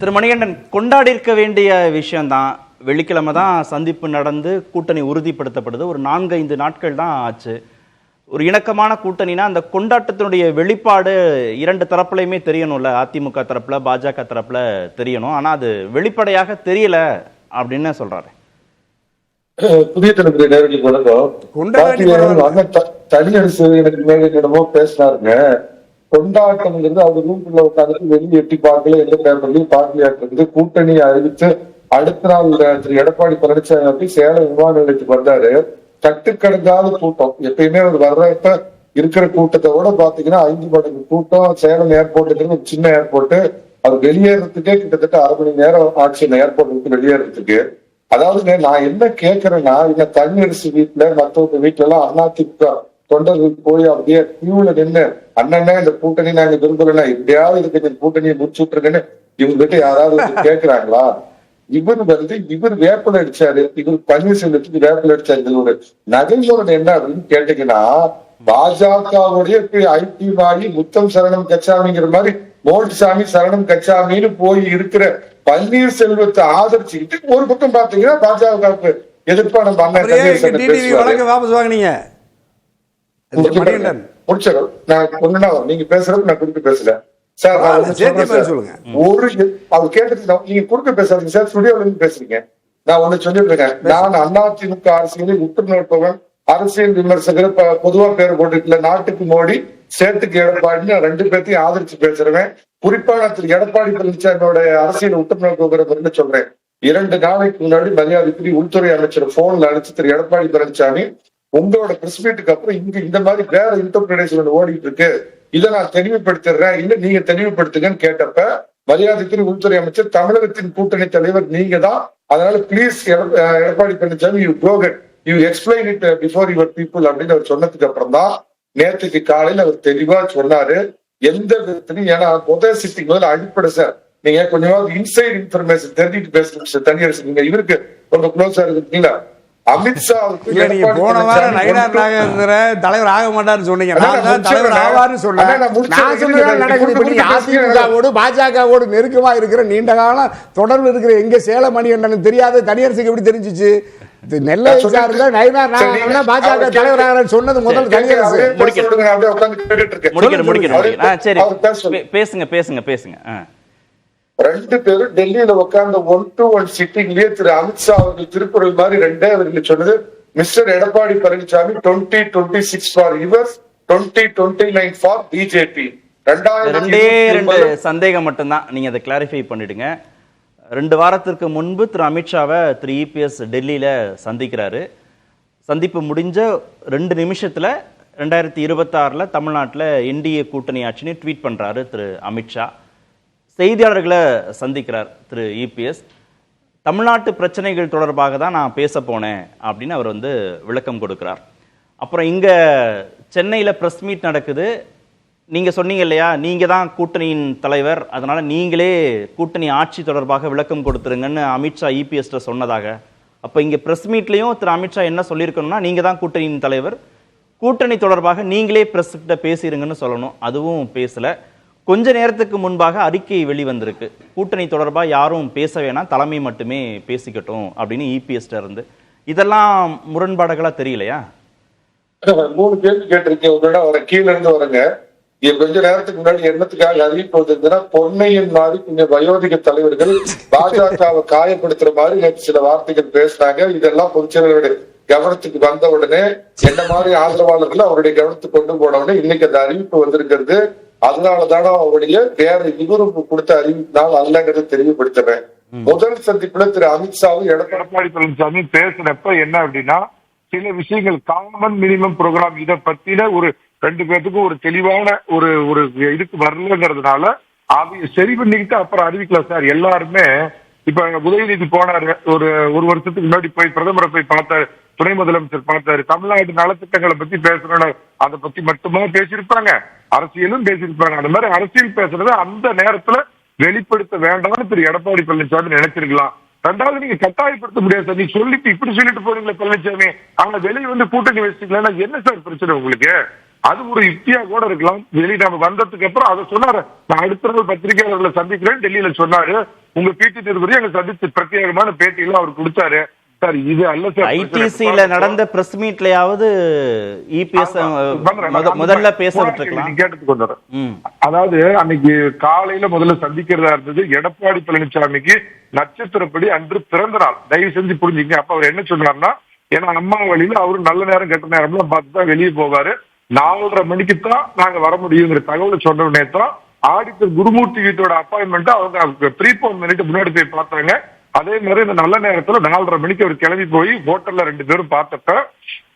திரு மணிகண்டன் கொண்டாடி இருக்க வேண்டிய விஷயம் தான். வெள்ளிக்கிழமை தான் சந்திப்பு நடந்து கூட்டணி உறுதிப்படுத்தப்படுது. ஒரு 4-5 நாட்கள் தான் ஆச்சு. ஒரு இணக்கமான கூட்டணினா அந்த கொண்டாட்டத்தினுடைய வெளிப்பாடு 2 தரப்புலையுமே தெரியணும்ல. அதிமுக தரப்புல பாஜக தரப்புல தெரியணும். ஆனா அது வெளிப்படையாக தெரியல அப்படின்னு சொல்றாரு. புதிய தலைமுறை நேரடிக்கு வணக்கம். தனியரசு எனக்கு மேலிடமோ பேசினாருங்க. கொண்டாட்டம்ங்கிறது அவங்க ரூம்ல உட்காந்துட்டு வெளியே எட்டி பார்க்கல, எந்த பேப்பர்லயும் பார்க்கலையாட்டு கூட்டணி அறிவித்து அடுத்த நாள் திரு எடப்பாடி பழனிசாமி சேலம் விமான நிலையத்துக்கு வந்தாரு. கட்டுக்கடங்காத கூட்டம். எப்பயுமே அவர் வர்றப்ப இருக்கிற கூட்டத்தை விட பாத்தீங்கன்னா 5 மடங்கு கூட்டம். சேலம் ஏர்போர்ட்டுங்கிறது ஒரு சின்ன ஏர்போர்ட். அவர் வெளியேறதுக்கே கிட்டத்தட்ட 1/2 மணி நேரம் ஆச்சு அந்த ஏர்போர்ட் விட்டு வெளியேறதுக்கு. அதாவது நான் என்ன கேட்கறேன்னா, இந்த தனியரசு வீட்டுல மற்றவங்க வீட்டுல எல்லாம் அதிமுக தொண்டர்கள் போய் அப்படியே கியூல நின்று அண்ணனே இந்த கூட்டணி நாங்க விரும்புறேன்னா எப்படியாவது இதுக்கு இந்த கூட்டணியை முடிச்சு விட்டுருங்கன்னு இவங்க கிட்ட யாராவது கேட்கிறாங்களா? இவர் வேப்பல் அடிச்சாரு, இவர் பன்னீர்செல்வத்துக்கு வேப்பல் அடிச்சாரு. இது ஒரு நகைமுறை என்ன அப்படின்னு கேட்டீங்கன்னா, பாஜகவுடைய ஐக்கியமாகி முத்தம் சரணம் கச்சாமிங்கிற மாதிரி மோடிசாமி சரணம் கச்சாமின்னு போய் இருக்கிற பன்னீர்செல்வத்தை ஆதரிச்சுக்கிட்டு ஒரு பக்கம் பாத்தீங்கன்னா பாஜகவுக்கு எதிர்ப்பா நம்ம வாபஸ் வாங்கினீங்க. முடிச்சிடும். நான் ஒண்ணுனா நீங்க பேசுறது நான் குறிப்பிட்டு பேசல சார். ஒரு அவர் கேட்டது நீங்க குறுக்க பேசாதீங்க சார். ஸ்டுடியோல இருந்து பேசுறீங்க. நான் ஒண்ணு சொல்லிட்டு இருக்கேன். நான் அதிமுக அரசியலில் உற்று நோட்பவன், அரசியல் விமர்சகர். பொதுவா பேர் போட்டுக்கல. நாட்டுக்கு மோடி, சேட்டுக்கு எடப்பாடின்னு 2 பேர்த்தையும் ஆதரிச்சு பேசுறேன். குறிப்பா நான் திரு எடப்பாடி பழனிசாமியோட அரசியல் உற்று நோக்குகிறவர்னு சொல்றேன். 2 நாளைக்கு முன்னாடி மரியாதைக்குரிய உள்துறை அமைச்சர் போன்ல அழைச்சு, திரு எடப்பாடி பழனிசாமி உங்களோட பிரஸ் மீட்டுக்கு அப்புறம் இங்க இந்த மாதிரி வேற இன்டர்பிரேஷன் ஓடிட்டு இருக்கு, இதை நான் தெளிவுபடுத்துறேன், இல்ல நீங்க தெளிவுபடுத்துங்கன்னு கேட்டப்ப மரியாதைக்குரிய உள்துறை அமைச்சர், தமிழகத்தின் கூட்டணி தலைவர் நீங்க தான், அதனால please Edappadi Palaniswami you go get you explain it before your people அப்படின்னு அவர் சொன்னதுக்கு அப்புறம் தான் நேற்றுக்கு காலையில அவர் தெளிவா சொன்னாரு. எந்த விதத்திலையும், ஏன்னா முதல் சிட்டிங் முதல்ல அடிப்படை சார், நீங்க கொஞ்சமாவது இன்சைட் இன்ஃபர்மேஷன் தெரிஞ்சுட்டு பேசணும் சார். தனியரசு நீங்க இவருக்கு ரொம்ப க்ளோஸா இருக்கீங்களா? அமித்ஷா நீங்க போன வாரம் நயினார் நாகேந்திரன் தலைவர் ஆக மாட்டாருன்னு சொன்னீங்க. நான் தான் தலைவர் ஆவார்னு சொன்னேன். நான் சொன்னது நடக்குது. அதிமுகவோடு பாஜகவோடு நெருக்கமா இருக்கிற நீண்ட காலம் தொடர்பு இருக்கிற எங்க சேலம் மணிகண்டன் தெரியாத தனியரசுக்கு எப்படி தெரிஞ்சிச்சு? நெல்லை சார்ந்த நயினார் நாகேந்திரன் பாஜக தலைவர் ஆகிறார் சொன்னது முதல் தனியரசு. பேசுங்க பேசுங்க பேசுங்க. ரெண்டு பேரும் டெல்லியில உட்கார்ந்த 1-to-1 சிட்டிங்லயே திரு அமித்ஷா அவர்கள் திருக்குறள் மாதிரி ரெண்டே அவர்கள் சொன்னது, mister Edappadi Palaniswami 2026 for yours, 2029 for BJP. ரெண்டு சந்தேகம் மட்டும்தான், நீங்க அதை கிளாரிஃபை பண்ணிடுங்க. 2 வாரத்திற்கு முன்பு திரு அமித்ஷாவை திரு இபிஎஸ் டெல்லியில சந்திக்கிறாரு. சந்திப்பு முடிஞ்ச 2 நிமிஷத்துல 2026 தமிழ்நாட்டில் என்டிஏ கூட்டணி ஆட்சின்னு ட்வீட் பண்றாரு திரு அமித்ஷா. செய்தியாளர்களை சந்திக்கிறார் திரு இபிஎஸ். தமிழ்நாட்டு பிரச்சனைகள் தொடர்பாக தான் நான் பேச போனேன் அப்படின்னு அவர் விளக்கம் கொடுக்கிறார். அப்புறம் இங்க சென்னையில பிரஸ் மீட் நடக்குது. நீங்க சொன்னீங்க இல்லையா, நீங்க தான் கூட்டணியின் தலைவர், அதனால நீங்களே கூட்டணி ஆட்சி தொடர்பாக விளக்கம் கொடுத்துருங்கன்னு அமித்ஷா இபிஎஸ் சொன்னதாக. அப்ப இங்க பிரஸ் மீட்லயும் திரு அமித்ஷா என்ன சொல்லியிருக்கணும்னா, நீங்க தான் கூட்டணியின் தலைவர், கூட்டணி தொடர்பாக நீங்களே பிரஸ் கிட்ட பேசிருங்கன்னு சொல்லணும். அதுவும் பேசல. கொஞ்ச நேரத்துக்கு முன்பாக அறிக்கை வெளிவந்திருக்கு, கூட்டணி தொடர்பாக யாரும் பேச வேணாம், தலைமை மட்டுமே பேசிக்கட்டும் அப்படின்னு இபிஎஸ் இருந்து. இதெல்லாம் முரண்பாடுகளா தெரியலையா? 3 கேள்வி கேட்டிருக்கேன். உங்களோட வர கீழ இருந்து வரங்க. கொஞ்ச நேரத்துக்கு முன்னாடி என்னத்துக்காக அறிவிப்பு வந்திருந்ததுன்னா, பொன்னையின் மாதிரி கொஞ்சம் வயோதிக தலைவர்கள் பாஜகவை காயப்படுத்துற மாதிரி நேற்று சில வார்த்தைகள் பேசினாங்க. இதெல்லாம் பொதுச்செயலாளருடைய கவனத்துக்கு வந்த உடனே, என்ன மாதிரி ஆதரவாளர்கள் அவருடைய கவனத்துக்கு கொண்டு போன உடனே இன்னைக்கு அந்த அறிவிப்பு வந்திருக்கிறது. அதனாலதான அவருடைய வேற இவருக்கு கொடுத்த அறிவிப்பினால் அல்லங்கிறத தெளிவுபடுத்துறேன். முதல் சந்திப்புல திரு அமித்ஷாவும் எடப்பாடி பழனிசாமி பேசினப்ப என்ன அப்படின்னா, சில விஷயங்கள் காமன் மினிமம் ப்ரோக்ராம் இதை பத்தின ஒரு 2 பேர்த்துக்கும் ஒரு தெளிவான ஒரு இதுக்கு வரலங்கிறதுனால அதை சரி பண்ணிக்கிட்டு அப்புறம் அறிவிக்கலாம் சார். எல்லாருமே இப்ப உதயநிதி போனாரு, ஒரு வருஷத்துக்கு முன்னாடி போய் பிரதமரை போய் பார்த்தாரு, துணை முதலமைச்சர் பார்த்தாரு. தமிழ்நாடு நலத்திட்டங்களை பத்தி பேசணும்னு அதை பத்தி மட்டுமா பேசியிருப்பாங்க, அரசியலும் பேசியிருப்பாங்க. அந்த மாதிரி அரசியல் பேசுறது அந்த நேரத்துல வெளிப்படுத்த வேண்டாம்னு திரு எடப்பாடி பழனிசாமி நினைச்சிருக்கலாம். 2வது, நீங்க கட்டாயப்படுத்த முடியாது சார். நீ சொல்லிட்டு இப்படி சொல்லிட்டு போறீங்களா பழனிசாமி, அவங்க வெளியே கூட்டணி வச்சுக்கலாம், என்ன சார் பிரச்சனை உங்களுக்கு? அது ஒரு யுக்தியா கூட இருக்கலாம். வெளியே நம்ம வந்ததுக்கு அப்புறம் அதை சொன்னாரு. நான் அடுத்த நாள் பத்திரிகையாளர்களை சந்திக்கிறேன் டெல்லியில சொன்னாரு. உங்க பேட்டி நிருபரையும் எங்க சந்தித்து பிரத்யேகமான பேட்டியெல்லாம் அவர் கொடுத்தாரு. சார் இது அல்ல சார், ஐடிசில நடந்த பிரஸ் மீட்லயாவது இபிஎஸ் முதல்ல பேச விட்டுருக்கலாம். கேட்டதுக்கு வந்துடுறேன். அதாவது அன்னைக்கு காலையில முதல்ல சந்திக்கிறதா இருந்தது. எடப்பாடி பழனிசாமிக்கு நட்சத்திரப்படி அன்று பிறந்த நாள், தயவு செஞ்சு புரிஞ்சுங்க. அப்ப அவர் என்ன சொன்னார்னா, ஏன்னா அம்மா வழியில அவரு நல்ல நேரம் கெட்ட நேரம்லாம் பார்த்துதான் வெளியே போவாரு. 4:30 மணிக்கு தான் நாங்க வர முடியுங்கிற தகவலை சொன்ன உடனே தான் ஆடிட்டர் குருமூர்த்தி வீட்டோட அப்பாயின்மெண்ட் அவங்க ப்ரீபோன் பண்ணிட்டு முன்னாடி போய் பார்த்தாங்க. அதே மாதிரி இந்த நல்ல நேரத்துல 4:30 மணிக்கு அவர் கிளம்பி போய் ஹோட்டல்ல 2 பேரும் பார்த்தப்ப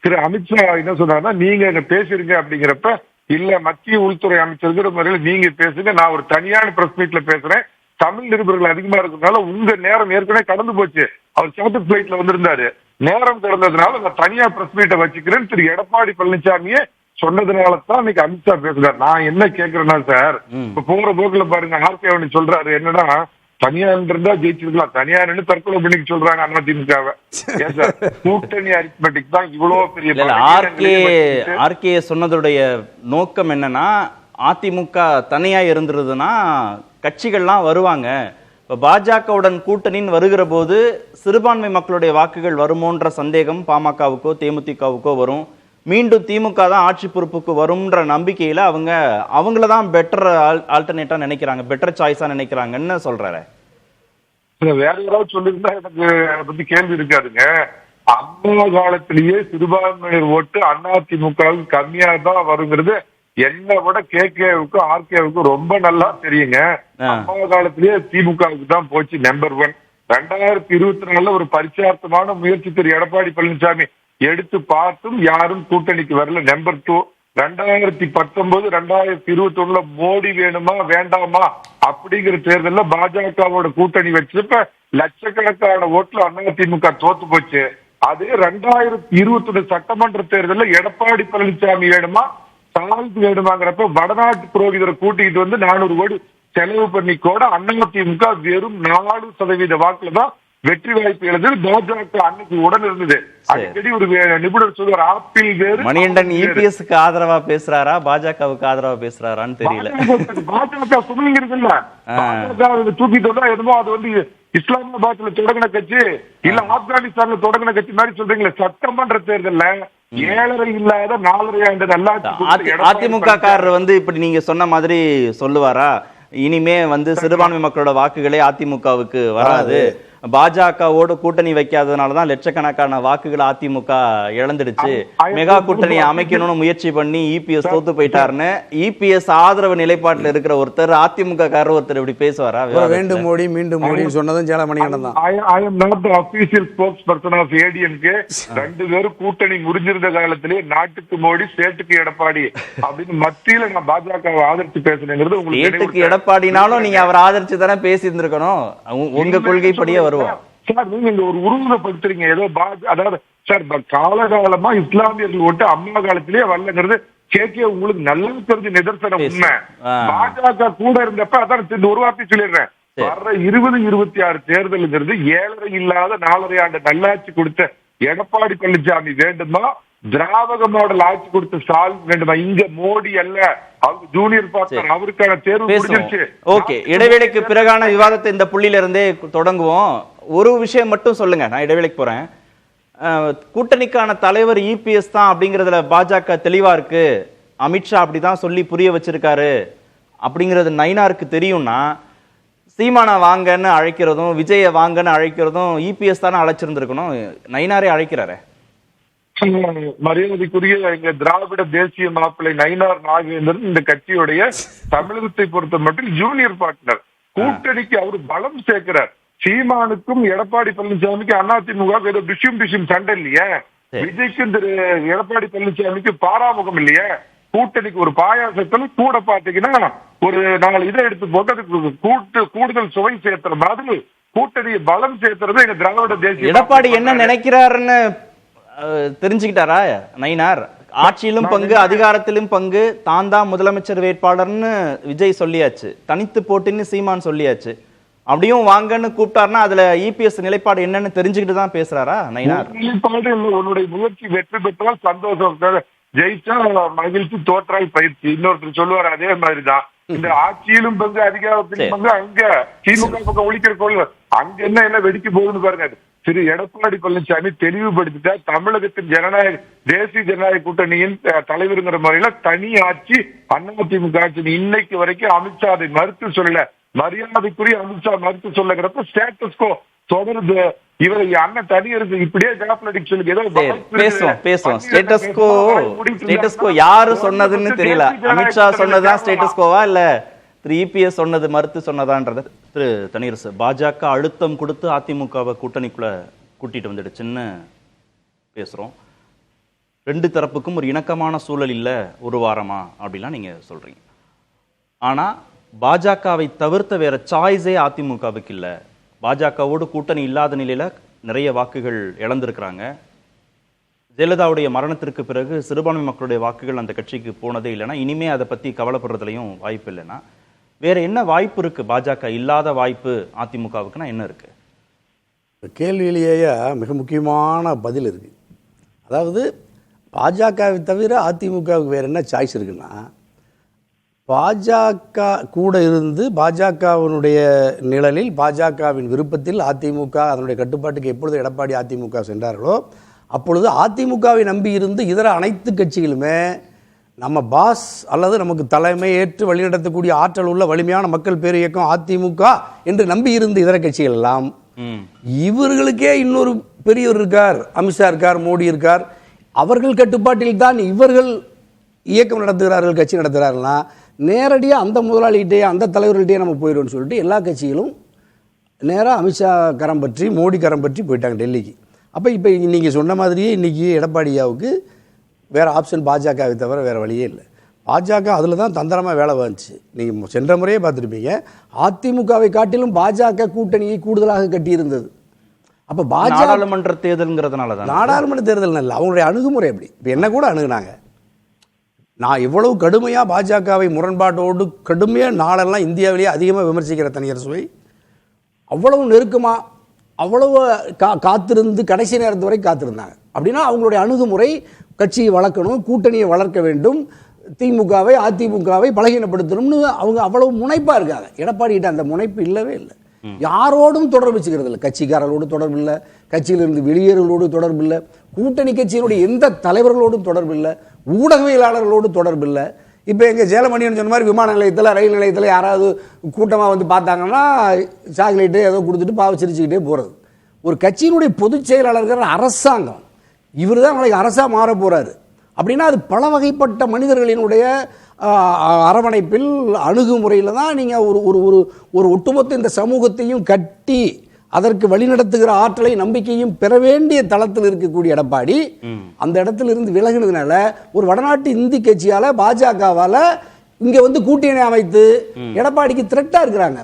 திரு அமித்ஷா என்ன சொன்னார்னா, நீங்க என்ன பேசுறீங்க அப்படிங்கிறப்ப, இல்ல மத்திய உள்துறை அமைச்சர் முறையில நீங்க பேசுங்க, நான் ஒரு தனியான பிரஸ் மீட்ல பேசுறேன், தமிழ் நிருபர்கள் அதிகமா இருக்கிறதுனால உங்க நேரம் ஏற்கனவே கடந்து போச்சு. அவர் சார்ட்டர் பிளைட்ல வந்திருந்தாரு, நேரம் கடந்ததுனால நான் தனியா பிரஸ் மீட்டை வச்சுக்கிறேன் திரு எடப்பாடி பழனிசாமியே சொன்னதுனாலதான் இன்னைக்கு அமித்ஷா பேசுறாரு. நான் என்ன கேக்குறேன்னா சார், இப்ப போற போக்குல பாருங்க ஆர்கே சொல்றாரு என்னன்னா, தனியார் இருந்தா ஜெயிச்சிருக்கலாம், தனியார் தற்கொலை பண்ணிக்க சொல்றாங்க அதிமுகவை. கூட்டணி அரித்மெட்டிக் தான் இவ்வளவு பெரிய. ஆர்கே சொன்னதுடைய நோக்கம் என்னன்னா, அதிமுக தனியா இருந்துருதுன்னா கட்சிகள்லாம் வருவாங்க, இப்ப பாஜகவுடன் கூட்டணின்னு வருகிற போது சிறுபான்மை மக்களுடைய வாக்குகள் வருமோன்ற சந்தேகம் பாமகவுக்கோ தேமுதிகவுக்கோ வரும், மீண்டும் திமுக தான் ஆட்சி பொறுப்புக்கு வரும்ன்ற நம்பிக்கையில அவங்களதான் பெட்டர் ஆல்டர்னேட்டா நினைக்கிறாங்க, பெட்டர் சாய்ஸா நினைக்கிறாங்கன்னு சொல்றாரு. வேற யாராவது சொல்லிருந்தா எனக்கு அதை பத்தி கேள்வி இருக்காதுங்க. அம்மா காலத்திலேயே சிறுபான்மையினர் ஓட்டு அதிமுகவுக்கு கம்மியா தான் வருங்கிறது என்னை விட கேகேவுக்கும் ஆர்கேவுக்கும் ரொம்ப நல்லா தெரியுங்க. அம்மா காலத்திலேயே திமுகவுக்கு தான் போச்சு நம்பர் 1. 2024 ஒரு பரிச்சார்த்தமான முயற்சி திரு எடப்பாடி பழனிசாமி எடுத்து பார்த்தும் யாரும் கூட்டணிக்கு வரல, நம்பர் 2. 2019 2021 மோடி வேணுமா வேண்டாமா அப்படிங்கிற தேர்தல்ல பாஜகவோட கூட்டணி வச்சப்ப லட்சக்கணக்கான ஓட்டுல அதிமுக தோத்து போச்சு. அதே 2021 சட்டமன்ற தேர்தல்ல எடப்பாடி பழனிசாமி வேணுமா சால்ட் வேணுமாங்கிறப்ப வடநாட்டு புரோகிதரை கூட்டிட்டு வந்து 400 கோடி செலவு பண்ணி கூட அதிமுக வெறும் 4% வாக்குலதான் வெற்றி வாய்ப்பு எழுது. பாஜக அன்னைக்கு உடன் இருந்தது. அடிக்கடி ஒரு நிபுணர் சொல்வார், ஆப்பிள் வேறு. மணிகண்டன் இபிஎஸ்க்கு ஆதரவா பேசுறாரா பாஜகவுக்கு ஆதரவா பேசுறாரான்னு தெரியல. பாஜக சுமங்கிறதுல பாஜக தூக்கிட்டு வந்தா எதுவோ அது வந்து இஸ்லாமாபாத்ல தொடங்கின கட்சி இல்ல ஆப்கானிஸ்தான்ல தொடங்கின கட்சி மாதிரி சொல்றீங்களா? சட்டமன்ற தேர்தல்ல 7.5 இல்லாத 4.5 ஆண்டு நல்லாட்சி அதிமுக காரர் வந்து இப்படி நீங்க சொன்ன மாதிரி சொல்லுவாரா? இனிமே வந்து சிறுபான்மை மக்களோட வாக்குகளே அதிமுகவுக்கு வராது, பாஜகவோட கூட்டணி வைக்காததுனாலதான் லட்சக்கணக்கான வாக்குகள் அதிமுக இழந்துடுச்சு, மெகா கூட்டணியை அமைக்கணும்னு முயற்சி பண்ணி இபிஎஸ் தோத்து போயிட்டாருன்னு இபிஎஸ் ஆதரவு நிலைப்பாட்டில் இருக்கிற ஒருத்தர் அதிமுக காரர் ஒருத்தர் இப்படி பேசுவாரா? வேண்டும் மோடி மீண்டும் மோடின்னு சொன்னதும் சேலமணிகண்டன் தான். I am not the official spokesperson of ADMK. 2 பேரும் கூட்டணி முறிஞ்சிருந்த காலத்திலே நாட்டுக்கு மோடி ஸ்டேட்டுக்கு எடப்பாடி அப்படின்னு மத்தியில நான் பாஜகவை ஆதரிச்சு பேசுனேங்கிறது உங்களுக்கு எடப்பாடினாலும் நீங்க அவர் ஆதரிச்சு தானே பேசி இருந்திருக்கணும். உங்க கொள்கைப்படியே வருவோம் சார். நீங்க ஒரு உருவகப்படுத்துறீங்க ஏதோ அதாவது சார் காலகாலமா இஸ்லாமியர்கள் ஓட்டு அம்மா காலத்திலேயே வரலங்கிறது கேட்க உங்களுக்கு நல்லா தெரிஞ்ச நிதர்சனம் உண்மை. பாஜக கூட இருந்தப்ப அதான் ஒரு வார்த்தை சொல்லிடுறேன், வர்ற 2026 தேர்தலுங்கிறது 7.5 இல்லாத 4.5 ஆண்டு நல்லாட்சி கொடுத்த எடப்பாடி பழனிசாமி வேண்டுமா, திராவிட மாடல் ஆட்சி கொடுத்த ஸ்டாலின் வேண்டுமா? இங்க மோடி அல்ல, அவங்க ஜூனியர் பார்ட்னர், அவருக்கான தேர்வு முடிஞ்சிருச்சு. ஓகே, இடைவேளைக்கு பிறகான விவாதத்தை இந்த புள்ளியில இருந்தே தொடங்குவோம். ஒரு விஷயம் மட்டும் சொல்லுங்க, நான் இடைவேளைக்கு போறேன். கூட்டணிக்கான தலைவர் இபிஎஸ் தான் அப்படிங்கறதுல பாஜக தெளிவா இருக்கு, அமித்ஷா அப்படிதான் சொல்லி புரிய வச்சிருக்காரு அப்படிங்கிறது நயினாருக்கு தெரியும்னா, சீமானா வாங்கன்னு அழைக்கிறதும் விஜய வாங்கன்னு அழைக்கிறதும் இபிஎஸ் தானே அழைச்சிருந்திருக்கணும், நயினாரே அழைக்கிறாரு. மரியாதைக்குரிய எங்க திராவிட தேசிய மாப்பிள்ளை நயினார் நாகேந்திரன் இந்த கட்சியுடைய தமிழகத்தை பொறுத்த மட்டும் ஜூனியர் பார்ட்னர். கூட்டணிக்கு அவரு பலம் சேர்க்கிறார். சீமானுக்கும் எடப்பாடி பழனிசாமிக்கும் அதிமுக ஏதோ டிஷும் சண்டை இல்லையே, விஜய்க்கும் திரு எடப்பாடி பழனிசாமிக்கு பாராமுகம் இல்லையே. கூட்டணிக்கு ஒரு பாயாசத்துல கூட பாத்தீங்கன்னா ஒரு 4 இதை எடுத்து போட்டு அதுக்கு கூடுதல் சுவை சேர்த்துற மாதிரி கூட்டணியை பலம் சேர்த்துறது எங்க திராவிட தேசிய. எடப்பாடி என்ன நினைக்கிறாருன்னு தெரிஞ்சுக்கிட்டாரா நயினார்? ஆட்சியிலும் பங்கு அதிகாரத்திலும் பங்கு, தான் தான் முதலமைச்சர் வேட்பாளர்னு விஜய் சொல்லியாச்சு, தனித்து போட்டின்னு சீமான் சொல்லியாச்சு. அப்படியும் வாங்கன்னு கூப்பிட்டாருன்னா அதுல இபிஎஸ் நிலைப்பாடு என்னன்னு தெரிஞ்சுக்கிட்டு தான் பேசுறாரா நயினார்? நிலைப்பாடு உன்னுடைய முயற்சி வெற்றி பெற்றால் சந்தோஷம், ஜெயிச்சா மகிழ்ச்சி, தோற்றால் பயிற்சி. இன்னொருத்தர் சொல்லுவார் அதே மாதிரிதான். இந்த ஆட்சியிலும் பங்கு அதிகாரத்திலும் பங்கு அங்க திமுக பக்கம் ஒழிக்கிற கொள்ள அங்க என்ன வெடிக்க போகுதுன்னு பாருங்க. திரு எடப்பாடி பழனிசாமி தெளிவுபடுத்திட்டா தமிழகத்தின் தேசிய ஜனநாயக கூட்டணியின் தலைவருங்கிற முறையில தனி ஆட்சி அதிமுக ஆட்சி. இன்னைக்கு வரைக்கும் அமித்ஷா அதை மறுத்து சொல்லல. மரியாதைக்குரிய அமித்ஷா மறுத்து சொல்லுங்கிறப்ப ஸ்டேட்டஸ்கோ தொடர்ந்து இவரை அண்ணன் தனி இருக்கு இப்படியே ஜாப்லடிக் சொல்லுங்க. ஏதோ பேசுவோம் ஸ்டேட்டஸ்கோ யாரு சொன்னதுன்னு தெரியல. அமித்ஷா சொன்னதுதான் ஸ்டேட்டஸ்கோவா இல்ல திரு இபிஎஸ் சொன்னது மறுத்து சொன்னதான்றது திரு தனியரசு. பாஜக அழுத்தம் கொடுத்து அதிமுகவை கூட்டணிக்குள்ள கூட்டிட்டு வந்துடுச்சுன்னு பேசுறோம். 2 தரப்புக்கும் ஒரு இணக்கமான சூழல் இல்ல ஒரு வாரமா அப்படிலாம் நீங்க சொல்றீங்க. ஆனா பாஜகவை தவிர்த்த வேற சாய்ஸே அதிமுகவுக்கு இல்ல. பாஜகவோடு கூட்டணி இல்லாத நிலையில நிறைய வாக்குகள் இழந்திருக்கிறாங்க. ஜெயலலிதாவுடைய மரணத்திற்கு பிறகு சிறுபான்மை மக்களுடைய வாக்குகள் அந்த கட்சிக்கு போனதே இல்லைன்னா இனிமே அதை பத்தி கவலைப்படுறதுலையும் வாய்ப்பு இல்லைன்னா வேற என்ன வாய்ப்பு இருக்கு? பாஜக இல்லாத வாய்ப்பு அதிமுகவுக்குன்னா என்ன இருக்கு? கேள்வியிலேயே மிக முக்கியமான பதில் இருக்கு. அதாவது பாஜகவை தவிர அதிமுகவுக்கு வேற என்ன சாய்ஸ் இருக்குன்னா, பாஜக கூட இருந்து பாஜகவினுடைய நிழலில் பாஜகவின் விருப்பத்தில் அதிமுக அதனுடைய கட்டுப்பாட்டுக்கு எப்பொழுது எடப்பாடி அதிமுக சென்றார்களோ அப்பொழுது அதிமுகவை நம்பி இருந்து இதர அனைத்து கட்சிகளுமே நம்ம பாஸ் அல்லது நமக்கு தலைமை ஏற்று வழிநடத்தக்கூடிய ஆற்றல் உள்ள வலிமையான மக்கள் பேர் இயக்கம் அதிமுக என்று நம்பி இருந்த இதர கட்சிகள் எல்லாம் இவர்களுக்கே இன்னொரு பெரியவர் இருக்கார், அமித்ஷா இருக்கார், மோடி இருக்கார், அவர்கள் கட்டுப்பாட்டில் தான் இவர்கள் இயக்கம் நடத்துகிறார்கள், கட்சி நடத்துகிறார்கள்னா நேரடியாக அந்த முதலாளிகிட்டே அந்த தலைவர்கள்ட்டே நம்ம போயிடுவோம்னு சொல்லிட்டு எல்லா கட்சிகளும் நேராக அமித்ஷா கரம் பற்றி மோடி கரம் பற்றி போயிட்டாங்க டெல்லிக்கு. அப்போ இப்போ நீங்கள் சொன்ன மாதிரியே இன்றைக்கி எடப்பாடியாவுக்கு வேறு ஆப்ஷன் பாஜகவை தவிர வேறு வழியே இல்லை. பாஜக அதில் தான் தந்திரமாக வேலை வந்துச்சு. நீங்கள் சென்ற முறையே பார்த்துருப்பீங்க, அதிமுகவை காட்டிலும் பாஜக கூட்டணியை கூடுதலாக கட்டியிருந்தது. அப்போ நாடாளுமன்ற தேர்தல்ங்கிறதுனால தான். நாடாளுமன்ற தேர்தல் இல்லை, அவங்களுடைய அணுகுமுறை எப்படி இப்போ என்ன கூட அணுகுனாங்க. நான் எவ்வளவு கடுமையாக பாஜகவை முரண்பாட்டோடு கடுமையாக நாளெல்லாம் இந்தியாவிலேயே அதிகமாக விமர்சிக்கிற தனியரசுவை அவ்வளவு நெருக்கமாக அவ்வளவு காத்திருந்து கடைசி நேரத்து வரை காத்திருந்தாங்க. அப்படின்னா அவங்களுடைய அணுகுமுறை கட்சியை வளர்க்கணும், கூட்டணியை வளர்க்க வேண்டும், திமுகவை அதிமுகவை பலகீனப்படுத்தணும்னு அவங்க அவ்வளவு முனைப்பாக இருக்காங்க. எடப்பாடிகிட்ட அந்த முனைப்பு இல்லவே இல்லை. யாரோடும் தொடர்பு வச்சுக்கிறது இல்லை, கட்சிக்காரர்களோடு தொடர்பு இல்லை, கட்சியிலிருந்து வெளியேறலோடு தொடர்பு இல்லை, கூட்டணி கட்சியினுடைய எந்த தலைவர்களோடும் தொடர்பு இல்லை, ஊடகவியலாளர்களோடு தொடர்பு இல்லை. இப்போ எங்கள் ஜெயலமணியன் சொன்ன மாதிரி விமான நிலையத்தில் ரயில் நிலையத்தில் யாராவது கூட்டமாக வந்து பார்த்தாங்கன்னா சாக்லேட்டு ஏதோ கொடுத்துட்டு பாவ சிரிச்சுக்கிட்டே போகிறது. ஒரு கட்சியினுடைய பொதுச் செயலாளர்கள் அரசாங்கம், இவர் தான் நாளைக்கு அரசாக மாற போகிறாரு. அப்படின்னா அது பல வகைப்பட்ட மனிதர்களினுடைய அரவணைப்பில் அணுகுமுறையில் தான் நீங்கள் ஒரு ஒட்டுமொத்த இந்த சமூகத்தையும் கட்டி அதற்கு வழிநடத்துகிற ஆற்றலை நம்பிக்கையும் பெற வேண்டிய தளத்தில் இருக்கக்கூடிய எடப்பாடி அந்த இடத்துல இருந்து விலகினதுனால ஒரு வடநாட்டு இந்தி கட்சியால பாஜகவால இங்க வந்து கூட்டணி அமைத்து எடப்பாடிக்கு த்ரெட்டா இருக்கிறாங்க.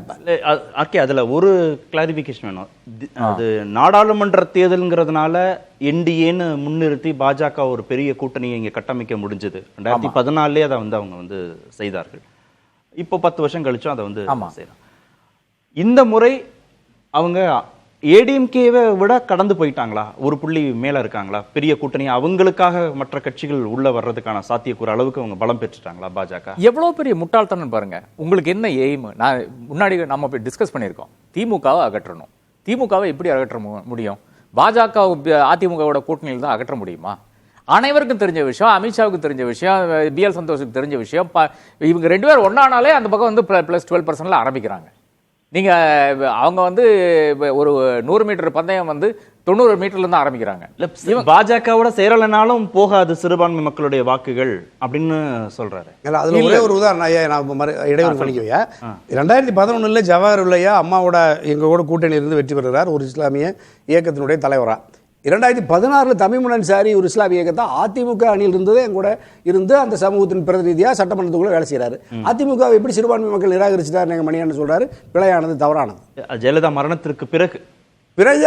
ஓகே, அதுல ஒரு கிளாரிபிகேஷன் வேணும். அது நாடாளுமன்ற தேர்தல்ங்கிறதுனால என்டிஏன்னு முன்னிறுத்தி பாஜக ஒரு பெரிய கூட்டணியை இங்க கட்டமைக்க முடிஞ்சது. 2014 அதை வந்து அவங்க வந்து செய்தார்கள். இப்போ 10 வருஷம் கழிச்சும் அதை வந்து செய்யலாம். இந்த முறை அவங்க ஏடிஎம்கேவை விட கடந்து போயிட்டாங்களா? ஒரு புள்ளி மேல இருக்காங்களா? பெரிய கூட்டணி அவங்களுக்காக மற்ற கட்சிகள் உள்ள வர்றதுக்கான சாத்தியக்கூற அளவுக்கு அவங்க பலம் பெற்றுட்டாங்களா பாஜக? எவ்வளவு பெரிய முட்டாள்தனம் பாருங்க. உங்களுக்கு என்ன எய்ம்? நான் முன்னாடி நம்ம போய் டிஸ்கஸ் பண்ணியிருக்கோம். திமுகவை அகற்றணும். திமுகவை எப்படி அகற்ற முடியும்? பாஜக அதிமுகவோட கூட்டணியில் தான் அகற்ற முடியுமா? அனைவருக்கும் தெரிஞ்ச விஷயம், அமித்ஷாவுக்கு தெரிஞ்ச விஷயம், பிஎல் சந்தோஷுக்கு தெரிஞ்ச விஷயம். இவங்க 2 பேரும் ஒன்னானாலே அந்த பக்கம் வந்து +12% ஆரம்பிக்கிறாங்க. நீங்க அவங்க வந்து ஒரு 100 மீட்டர் பந்தயம் வந்து 90 மீட்டர்ல இருந்து ஆரம்பிக்கிறாங்க. பாஜகவோட சேரலனாலும் போகாது சிறுபான்மை மக்களுடைய வாக்குகள் அப்படின்னு சொல்றாரு. அதுல ஒரே ஒரு உதாரணம் ஐயா, நான் இடைவெளி பண்ணிக்குவையா. 2011 ஜவஹர் உல்லையா அம்மாவோட எங்க கூட கூட்டணி இருந்து வெற்றி பெறுகிறார், ஒரு இஸ்லாமிய இயக்கத்தினுடைய தலைவரா. 2016 தமிழ்முன் அன்சாரி ஒரு இஸ்லாமிய இயக்கத்தை அதிமுக அணியில் இருந்தது என் கூட இருந்து அந்த சமூகத்தின் பிரதிநிதியாக சட்டமன்றத்துக்குள்ள வேலை செய்யறாரு. அதிமுக எப்படி சிறுபான்மை மக்கள் நிராகரிச்சுட்டார் எங்க மணியான்னு சொல்றாரு. பிழையானது, தவறானது. ஜெயலலிதா மரணத்திற்கு பிறகு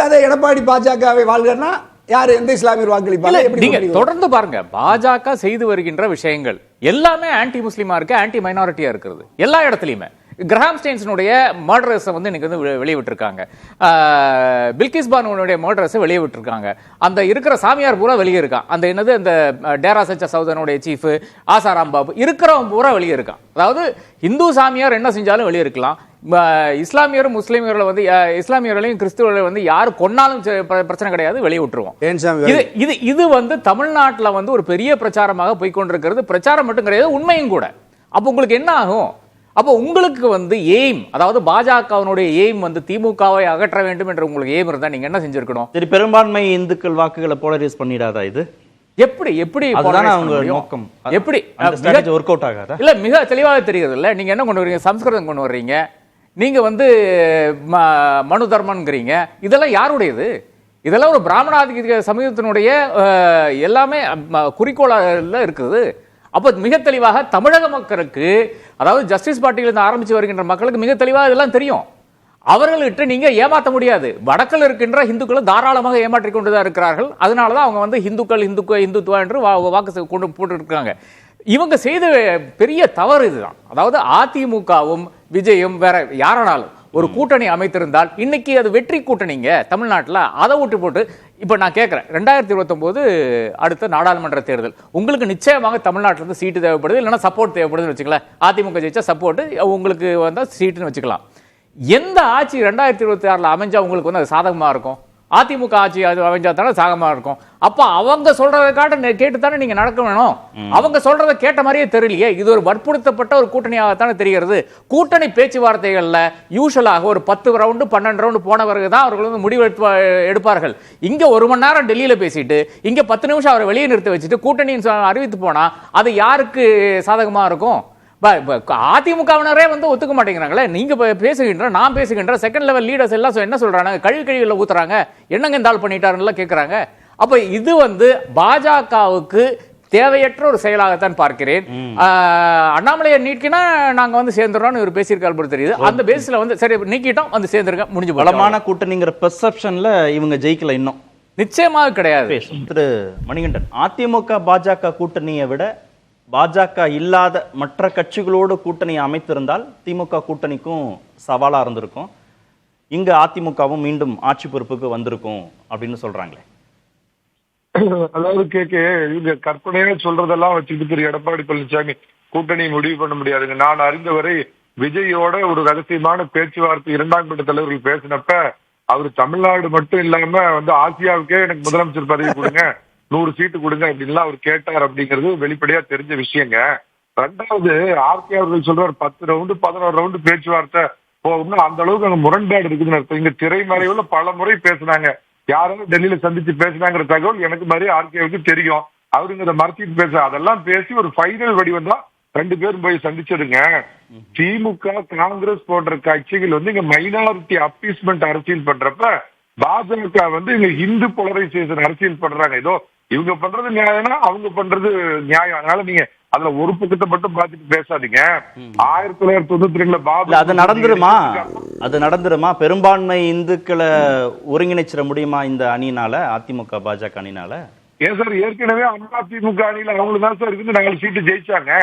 அதை எடப்பாடி பாஜகவை வாழ்கிறனா யாரு எந்த இஸ்லாமியர் வாக்களிப்பாங்க? தொடர்ந்து பாருங்க, பாஜக செய்து வருகின்ற விஷயங்கள் எல்லாமே ஆன்டி முஸ்லிமா இருக்கு, ஆன்டி மைனாரிட்டியா இருக்கிறது எல்லா இடத்துலயுமே. கிரஹாம் ஸ்டெயின்ஸனுடைய மர்டரஸை வந்து இன்னைக்கு வந்து வெளியிட்டிருக்காங்க. பில்கிஸ் பானுடைய மர்டரஸை வெளியிட்டிருக்காங்க. அந்த இருக்கிற சாமியார் பூரா வெளியே இருக்கான். அந்த என்னது அந்த டேரா சச்சா சௌதனுடைய சீஃப் ஆசாராம் பாபு இருக்கிறவன் பூரா வெளியே இருக்கான். அதாவது இந்து சாமியார் என்ன செஞ்சாலும் வெளியே இருக்கலாம். இஸ்லாமியரும் முஸ்லீம்களை வந்து இஸ்லாமியர்களையும் கிறிஸ்துவர்களை வந்து யாரு கொன்னாலும் பிரச்சனை கிடையாது, வெளியே விட்டுருவோம். இது வந்து தமிழ்நாட்டில் வந்து ஒரு பெரிய பிரச்சாரமாக போய்கொண்டிருக்கிறது. பிரச்சாரம் மட்டும் கிடையாது, உண்மையும் கூட. அப்போ உங்களுக்கு என்ன ஆகும்? அப்போ உங்களுக்கு வந்து எய்ம், அதாவது பாஜகவினுடைய எய்ம் வந்து திமுகவை அகற்ற வேண்டும் என்ற உங்களுக்கு எய்ம் இருந்தா நீங்க என்ன செஞ்சிருக்கணும்? சரி, பெரும்பான்மை இந்துக்கள் வாக்குகளை போலரைஸ் பண்ணிடாதா இது? எப்படி நோக்கம் எப்படி ஒர்க் அவுட் ஆகாதா? இல்ல, மிக தெளிவாக தெரிகிறது இல்ல. நீங்க என்ன கொண்டு வரீங்க? சம்ஸ்கிருதம் கொண்டு வர்றீங்க. நீங்க வந்து மனு தர்மன்ங்கிறீங்க. இதெல்லாம் யாருடையது? இதெல்லாம் ஒரு பிராமணாதிக்க சமூகத்தினுடைய எல்லாமே குறிக்கோளாக இருக்குது. அப்போ மிக தெளிவாக தமிழக மக்களுக்கு, அதாவது ஜஸ்டிஸ் பார்ட்டியிலிருந்து ஆரம்பிச்சு வருகின்ற மக்களுக்கு மிக தெளிவாக இதெல்லாம் தெரியும். அவர்கள்கிட்ட நீங்க ஏமாற்ற முடியாது. வடக்கில் இருக்கின்ற இந்துக்களை தாராளமாக ஏமாற்றிக் கொண்டுதான் இருக்கிறார்கள். அதனாலதான் அவங்க வந்து இந்துத்துவா என்று வாக்கு கொண்டு போட்டு இருக்காங்க. இவங்க செய்த பெரிய தவறு இதுதான். அதாவது அதிமுகவும் விஜயும் வேற யாரானாலும் ஒரு கூட்டணி அமைத்திருந்தால் இன்னைக்கு அது வெற்றி கூட்டணிங்க தமிழ்நாட்டில். அதை விட்டு போட்டு இப்ப நான் கேட்கிறேன், 2029 அடுத்த நாடாளுமன்ற தேர்தல் உங்களுக்கு நிச்சயமாக தமிழ்நாட்டில் இருந்து சீட்டு தேவைப்படுது, இல்லைன்னா சப்போர்ட் தேவைப்படுதுன்னு வச்சுக்கலாம். அதிமுக ஜெயிச்சா சப்போர்ட், உங்களுக்கு வந்தா சீட்டுன்னு வச்சுக்கலாம். எந்த ஆட்சி 2026 அமைஞ்சா உங்களுக்கு வந்து அது சாதகமா இருக்கும்? அதிமுக ஆட்சி அமைஞ்சா தானே சாதகமா இருக்கும். அப்ப அவங்க சொல்றதை கேட்டு தானே நீங்க நடக்க வேணும். அவங்க சொல்றதை கேட்ட மாதிரியே தெரியலையே. இது ஒரு வற்புறுத்தப்பட்ட ஒரு கூட்டணியாகத்தானே தெரிகிறது. கூட்டணி பேச்சுவார்த்தைகள்ல யூசுவலாக ஒரு 10 ரவுண்டு 12 ரவுண்டு போன பிறகு தான் அவர்கள் வந்து முடிவு எடுப்பார்கள். இங்க 1 மணி நேரம் டெல்லியில பேசிட்டு இங்க 10 நிமிஷம் அவரை வெளியே நிறுத்தி வச்சுட்டு கூட்டணின்னு அறிவித்து போனா அது யாருக்கு சாதகமா இருக்கும்? அதிமுகவினரே வந்து ஒத்துக்க மாட்டேங்கிறாங்களே. நீங்க பேசுகின்ற, நான் பேசுகின்ற செகண்ட் லெவல் லீடர்ஸ் எல்லாம் என்ன சொல்றாங்க? கழிவுல ஊத்துறாங்க, என்னங்க இந்த ஆள் பண்ணிட்டாருன்னு கேட்கறாங்க. அப்ப இது வந்து பாஜகவுக்கு தேவையற்ற ஒரு செயலாகத்தான் பார்க்கிறேன். அண்ணாமலையை நீக்கினா நாங்க வந்து சேர்ந்துடுறோம்னு இவர் பேசியிருக்காரு போல தெரியுது. அந்த பேஸ்ல வந்து சரி நீக்கிட்டோம், வந்து சேர்ந்துருக்க முடிஞ்சு. பலமான கூட்டணிங்கிற பெர்செப்ஷன்ல இவங்க ஜெயிக்கல இன்னும். நிச்சயமாக கிடையாது. திரு மணிகண்டன், அதிமுக பாஜக கூட்டணியை விட பாஜக இல்லாத மற்ற கட்சிகளோடு கூட்டணி அமைத்திருந்தால் திமுக கூட்டணிக்கும் சவாலா இருந்திருக்கும். இங்க அதிமுகவும் மீண்டும் ஆட்சி பொறுப்புக்கு வந்திருக்கும் அப்படின்னு சொல்றாங்களே. அதாவது இவங்க கற்பனையா சொல்றதெல்லாம் வச்சுக்கிட்டு திரு எடப்பாடி பழனிசாமி கூட்டணி முடிவு பண்ண முடியாதுங்க. நான் அறிந்தவரை விஜயோட ஒரு ரகசியமான பேச்சுவார்த்தை 2ஆம் கட்ட தலைவர்கள் பேசினப்ப அவர் தமிழ்நாடு மட்டும் இல்லாம ஆசியாவுக்கே எனக்கு முதலமைச்சர் பதவி கொடுங்க, 100 சீட்டு கொடுங்க அப்படின்லாம் அவர் கேட்டார் அப்படிங்கிறது வெளிப்படையா தெரிஞ்ச விஷயங்க. 2வது ஆர்கே அவர்கள் சொல்றாரு 10 ரவுண்டு 11 ரவுண்டு பேச்சுவார்த்தை போகும்னா அந்த அளவுக்கு அங்க முரண்பாடு இருக்குதுன்னு அர்த்தம். இங்க திரைமறைவுல பல முறை பேசினாங்க, யாராவது டெல்லியில சந்திச்சு பேசினாங்கிற தகவல் எனக்கு மாதிரி ஆர்கேவுக்கு தெரியும். அவருங்க அதை மறைச்சிட்டு பேச அதெல்லாம் பேசி ஒரு ஃபைனல் வடிவம் தான் 2 பேரும் போய் சந்திச்சதுங்க. திமுக காங்கிரஸ் போன்ற கட்சிகள் இங்க மைனாரிட்டி அப்பீஸ்மெண்ட் அரசியல் பண்றப்ப பாஜக இங்க இந்து போலரைசேஷன் அரசியல் பண்றாங்க. ஏதோ இவங்க பண்றது நியாயம்னா அவங்க பண்றது நியாயம். அதனால நீங்க அதுல ஒரு பக்கத்தை மட்டும் பார்த்துட்டு பேசாதீங்க. 1992 பாபு அது நடந்துருமா? பெரும்பான்மை இந்துக்களை ஒருங்கிணைச்சிட முடியுமா இந்த அணினால, அதிமுக பாஜக அணினால? ஏன் சார், ஏற்கனவே அதிமுக அணியில அவங்களுக்கு தான் சார் 4 சீட்டு ஜெயிச்சாங்க.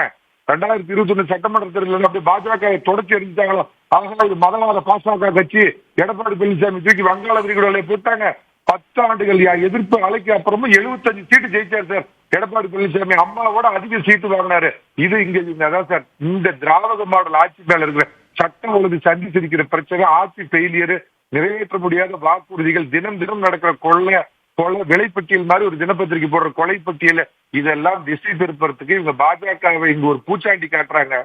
2021 சட்டமன்ற தேர்தலில் அப்படி பாஜக தொடர்ச்சி எரிஞ்சாங்களோ, ஆக இது மதவாத பாசக கட்சி எடப்பாடி பழனிசாமி தூக்கி வங்காள விரிகுடாவில போட்டாங்க. 10 ஆண்டுகள் எதிர்ப்பு அலைக்கு அப்புறமும் 75 சீட்டு ஜெயிச்சார் சார் எடப்பாடி பழனிசாமி. அம்மாவோட அதிக சீட்டு வாங்கினாரு. இது இங்க அதான் சார் இந்த திராவிட மாடல் ஆட்சி மேல இருக்கிற சட்டம் ஒழுங்கு சந்திச்சிருக்கிற பிரச்சனை, ஆட்சி ஃபெயிலியர், நிறைவேற்ற முடியாத வாக்குறுதிகள், தினம் தினம் நடக்கிற கொள்ளை விலைப்பட்டியல் மாதிரி ஒரு தினப்பத்திரிகை போடுற கொலை பட்டியல், இதெல்லாம் திசை திருப்பறதுக்கு இவங்க பாஜகவை இங்க ஒரு பூச்சாண்டி காட்டுறாங்க.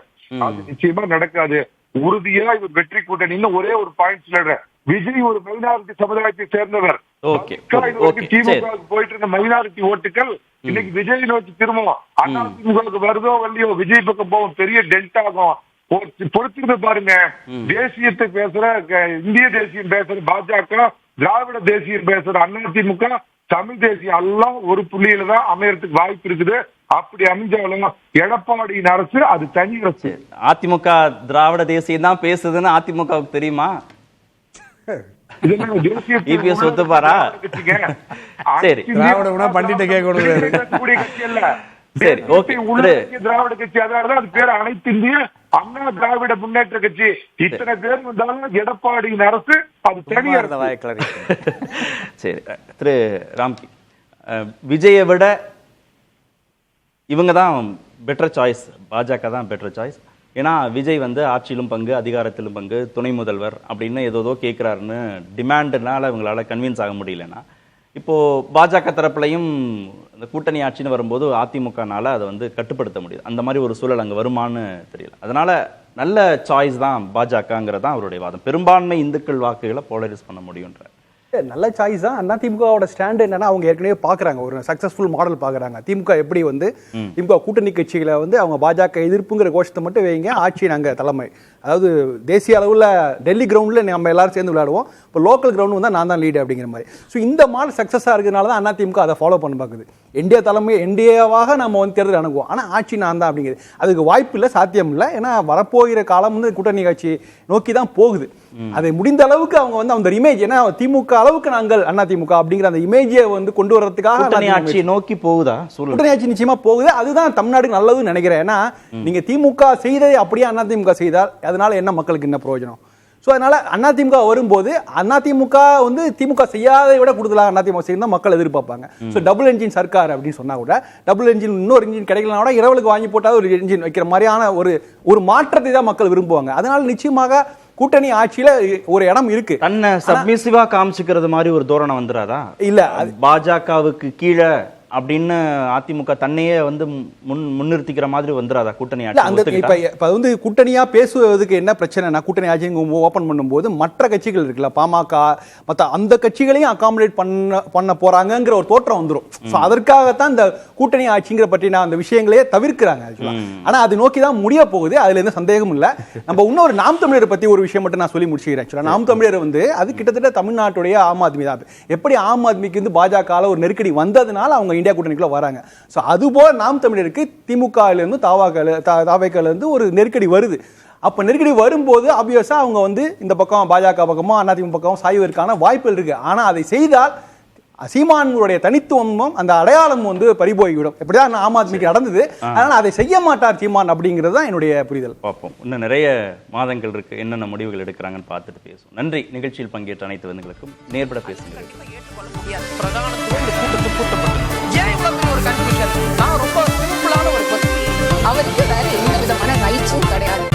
அது நிச்சயமா நடக்காது. உறுதியா இவர் வெற்றி கூட்டணின்னு ஒரே ஒரு பாயிண்ட் சொல்றேன். விஜய் ஒரு மைனாரிட்டி சமுதாயத்தை சேர்ந்தவர். திமுக போயிட்டு இருந்த மைனாரிட்டி ஓட்டுகள் இன்னைக்கு விஜய் நோக்கி திரும்பவும். அதிமுக வருதோ வரலையோ விஜய் பக்கம் போகும், பெரிய டெல்டா ஆகும். பொறுத்திருந்து பாருங்க. தேசியத்தை பேசுற இந்திய தேசியம் பேசுற பாஜக, திராவிட தேசியம் பேசுற அதிமுக, தமிழ் தேசியம் எல்லாம் ஒரு புள்ளியில தான் அமையறதுக்கு வாய்ப்பு இருக்குது. அப்படி அமைஞ்சாலும் எடப்பாடியின் அரசு அது தனி அரசு. அதிமுக திராவிட தேசியம் தான் பேசுதுன்னு அதிமுகவுக்கு தெரியுமா? ஒத்துப்பாரா? சரி, பண்டிட்ட கேட்கணும். சரி, ஓகே. திராவிட கட்சி, அதனாலதான் அது பேர் அனைத்து இந்திய அண்ணா திராவிட முன்னேற்ற கட்சி. இத்தனை பேர் வந்தாலும் எடப்பாடியின் அரசு அது தனி அரசு. சரி, திரு ராம்கி, விஜயை விட இவங்க தான் பெட்டர் சாய்ஸ், பாஜக தான் பெட்டர் சாய்ஸ். ஏன்னா விஜய் ஆட்சியிலும் பங்கு, அதிகாரத்திலும் பங்கு, துணை முதல்வர் அப்படின்னு ஏதோ கேட்கிறாருன்னு டிமாண்டுனால இவங்களால கன்வின்ஸ் ஆக முடியலன்னா, இப்போ பாஜக தரப்புலையும் இந்த கூட்டணி ஆட்சின்னு வரும்போது அதிமுகனால அதை கட்டுப்படுத்த முடியுது. அந்த மாதிரி ஒரு சூழல் அங்கே வருமானு தெரியல. அதனால நல்ல சாய்ஸ் தான் பாஜகங்கிறது தான் அவருடைய வாதம். பெரும்பான்மை இந்துக்கள் வாக்குகளை போலரைஸ் பண்ண முடியுன்ற நல்ல சாய்ஸ் தான். அதிமுகவோட ஸ்டாண்ட் என்னன்னா, அவங்க ஏற்கனவே பாக்குறாங்க, ஒரு சக்சஸ்ஃபுல் மாடல் பாக்குறாங்க. திமுக எப்படி திமுக கூட்டணி கட்சிகளை அவங்க பாஜக எதிர்ப்புங்கிற கோஷத்தை மட்டும் வைங்க, ஆட்சி நாங்க தலைமை. அதாவது தேசிய அளவில் டெல்லி கிரவுண்டில் நம்ம எல்லாரும் சேர்ந்து விளையாடுவோம், இப்போ லோக்கல் கிரவுண்ட் நான் தான் லீடு அப்படிங்கிற மாதிரி. ஸோ இந்த மாடல் சக்ஸஸாக இருக்கிறதுனால தான் அதிமுக அதை ஃபாலோ பண்ண பார்க்குது. என்டிஏவாக நம்ம தேர்தல் அணுகுவோம், ஆனால் ஆட்சி நான் தான் அப்படிங்கிறது அதுக்கு வாய்ப்பு இல்லை, சாத்தியம் இல்லை. ஏன்னா வரப்போகிற காலம் கூட்டணி கட்சி நோக்கி தான் போகுது. அதை முடிந்த அளவுக்கு அவங்க அந்த இமேஜ், ஏன்னா திமுக அளவுக்கு நாங்கள் அதிமுக அப்படிங்கிற அந்த இமேஜை கொண்டு வரதுக்காக ஆட்சி நோக்கி போகுதா, கூட்டணி ஆட்சி நிச்சயமா போகுது. அதுதான் தமிழ்நாடு நல்லதுன்னு நினைக்கிறேன். ஏன்னா நீங்க திமுக செய்ததை அப்படியே அதிமுக செய்தால் அதனால என்ன மக்களுக்கு என்ன பிரயோஜனம்? ஸோ அதனால அதிமுக வரும்போது அதிமுக திமுக செய்யாதை விட கூடுதலாக அதிமுக செய்ய மக்கள் எதிர்பார்ப்பாங்க. ஸோ டபுள் என்ஜின் சர்க்கார் அப்படின்னு சொன்னா கூட, டபுள் என்ஜின் இன்னொரு இன்ஜின் கிடைக்கலாம் கூட இரவலுக்கு வாங்கி போட்டால் ஒரு என்ஜின் வைக்கிற மாதிரியான ஒரு மாற்றத்தை தான் மக்கள் விரும்புவாங்க. அதனால நிச்சயமாக கூட்டணி ஆட்சியில ஒரு இடம் இருக்கு. தன்னை சப்மிசிவா காமிச்சுக்கிறது மாதிரி ஒரு தோரணை வந்துடாதா? இல்ல, பாஜகவுக்கு கீழே அப்படின்னு அதிமுக தன்னையே முன்னிறுத்திக்கிற மாதிரி வந்துடாதா கூட்டணி ஆட்சி? இப்ப கூட்டணியா பேசுவதுக்கு என்ன பிரச்சனைனா, கூட்டணி ஆட்சி ஓபன் பண்ணும்போது மற்ற கட்சிகள் இருக்குல்ல, பாமக மற்ற அந்த கட்சிகளையும் அகாமடேட் பண்ண போறாங்கிற ஒரு தோற்றம் வந்துடும். அதற்காகத்தான் இந்த கூட்டணி ஆட்சிங்கிற பற்றின அந்த விஷயங்களையே தவிர்க்கிறாங்க. ஆனா அது நோக்கி தான் முடிய போகுது, அதுல எந்த சந்தேகமும் இல்ல. நம்ம இன்னொரு நாம் தமிழர் பத்தி ஒரு விஷயம் மட்டும் நான் சொல்லி முடிச்சுக்கிறேன். நாம் தமிழர் அது கிட்டத்தட்ட தமிழ்நாட்டுடைய ஆம் ஆத்மி தான். எப்படி ஆம் ஆத்மிக்கு பாஜக ஒரு நெருக்கடி வந்ததுனால அவங்க இந்தியா கூட்டணிக்குள்ள வராங்க. சோ அதுபோல நாம் தமிழருக்கு திமுகல இருந்து தாவேக்கால இருந்து ஒரு நெருக்கடி வருது. அப்ப நெருக்கடி வரும்போது ஆப்வியஸா அவங்க இந்த பக்கம் பாஜக பக்கமோ அதிமுக பக்கமோ சாய்வதற்கான வாய்ப்புகள் இருக்கு. ஆனா அதை செய்தால் சீமானுடைய தனித்துவமும் அந்த அடையாளமும் வந்து பறிபோய்விடும். இப்படிதான் ஆம் ஆத்மிக்கு நடந்தது. அதனால அதை செய்ய மாட்டார் சீமான் அப்படிங்கிறது தான் என்னுடைய புரிதல். பார்ப்போம். இன்னும் நிறைய மாதங்கள் இருக்கு, என்னென்ன முடிவுகள் எடுக்கிறாங்கன்னு பார்த்துட்டு பேசுவோம். நன்றி. நிகழ்ச்சியில் பங்கேற்ற அனைத்து விருந்துகளுக்கும் நேர்பட பேசுங்கள். ஏற்றுக்கொள்ள முடியாது. பிரதானத்துவம் இந்த கூட்டத்தில் கூட்டப்பட்டது. ஏன் இவ்வளவு பெரிய ஒரு கன்ஃபியூஷன்? நான் ரொம்ப சிம்பிளான ஒரு question. அவருக்கு வேற எந்த விதமான ரைட்ஸும் கிடையாது.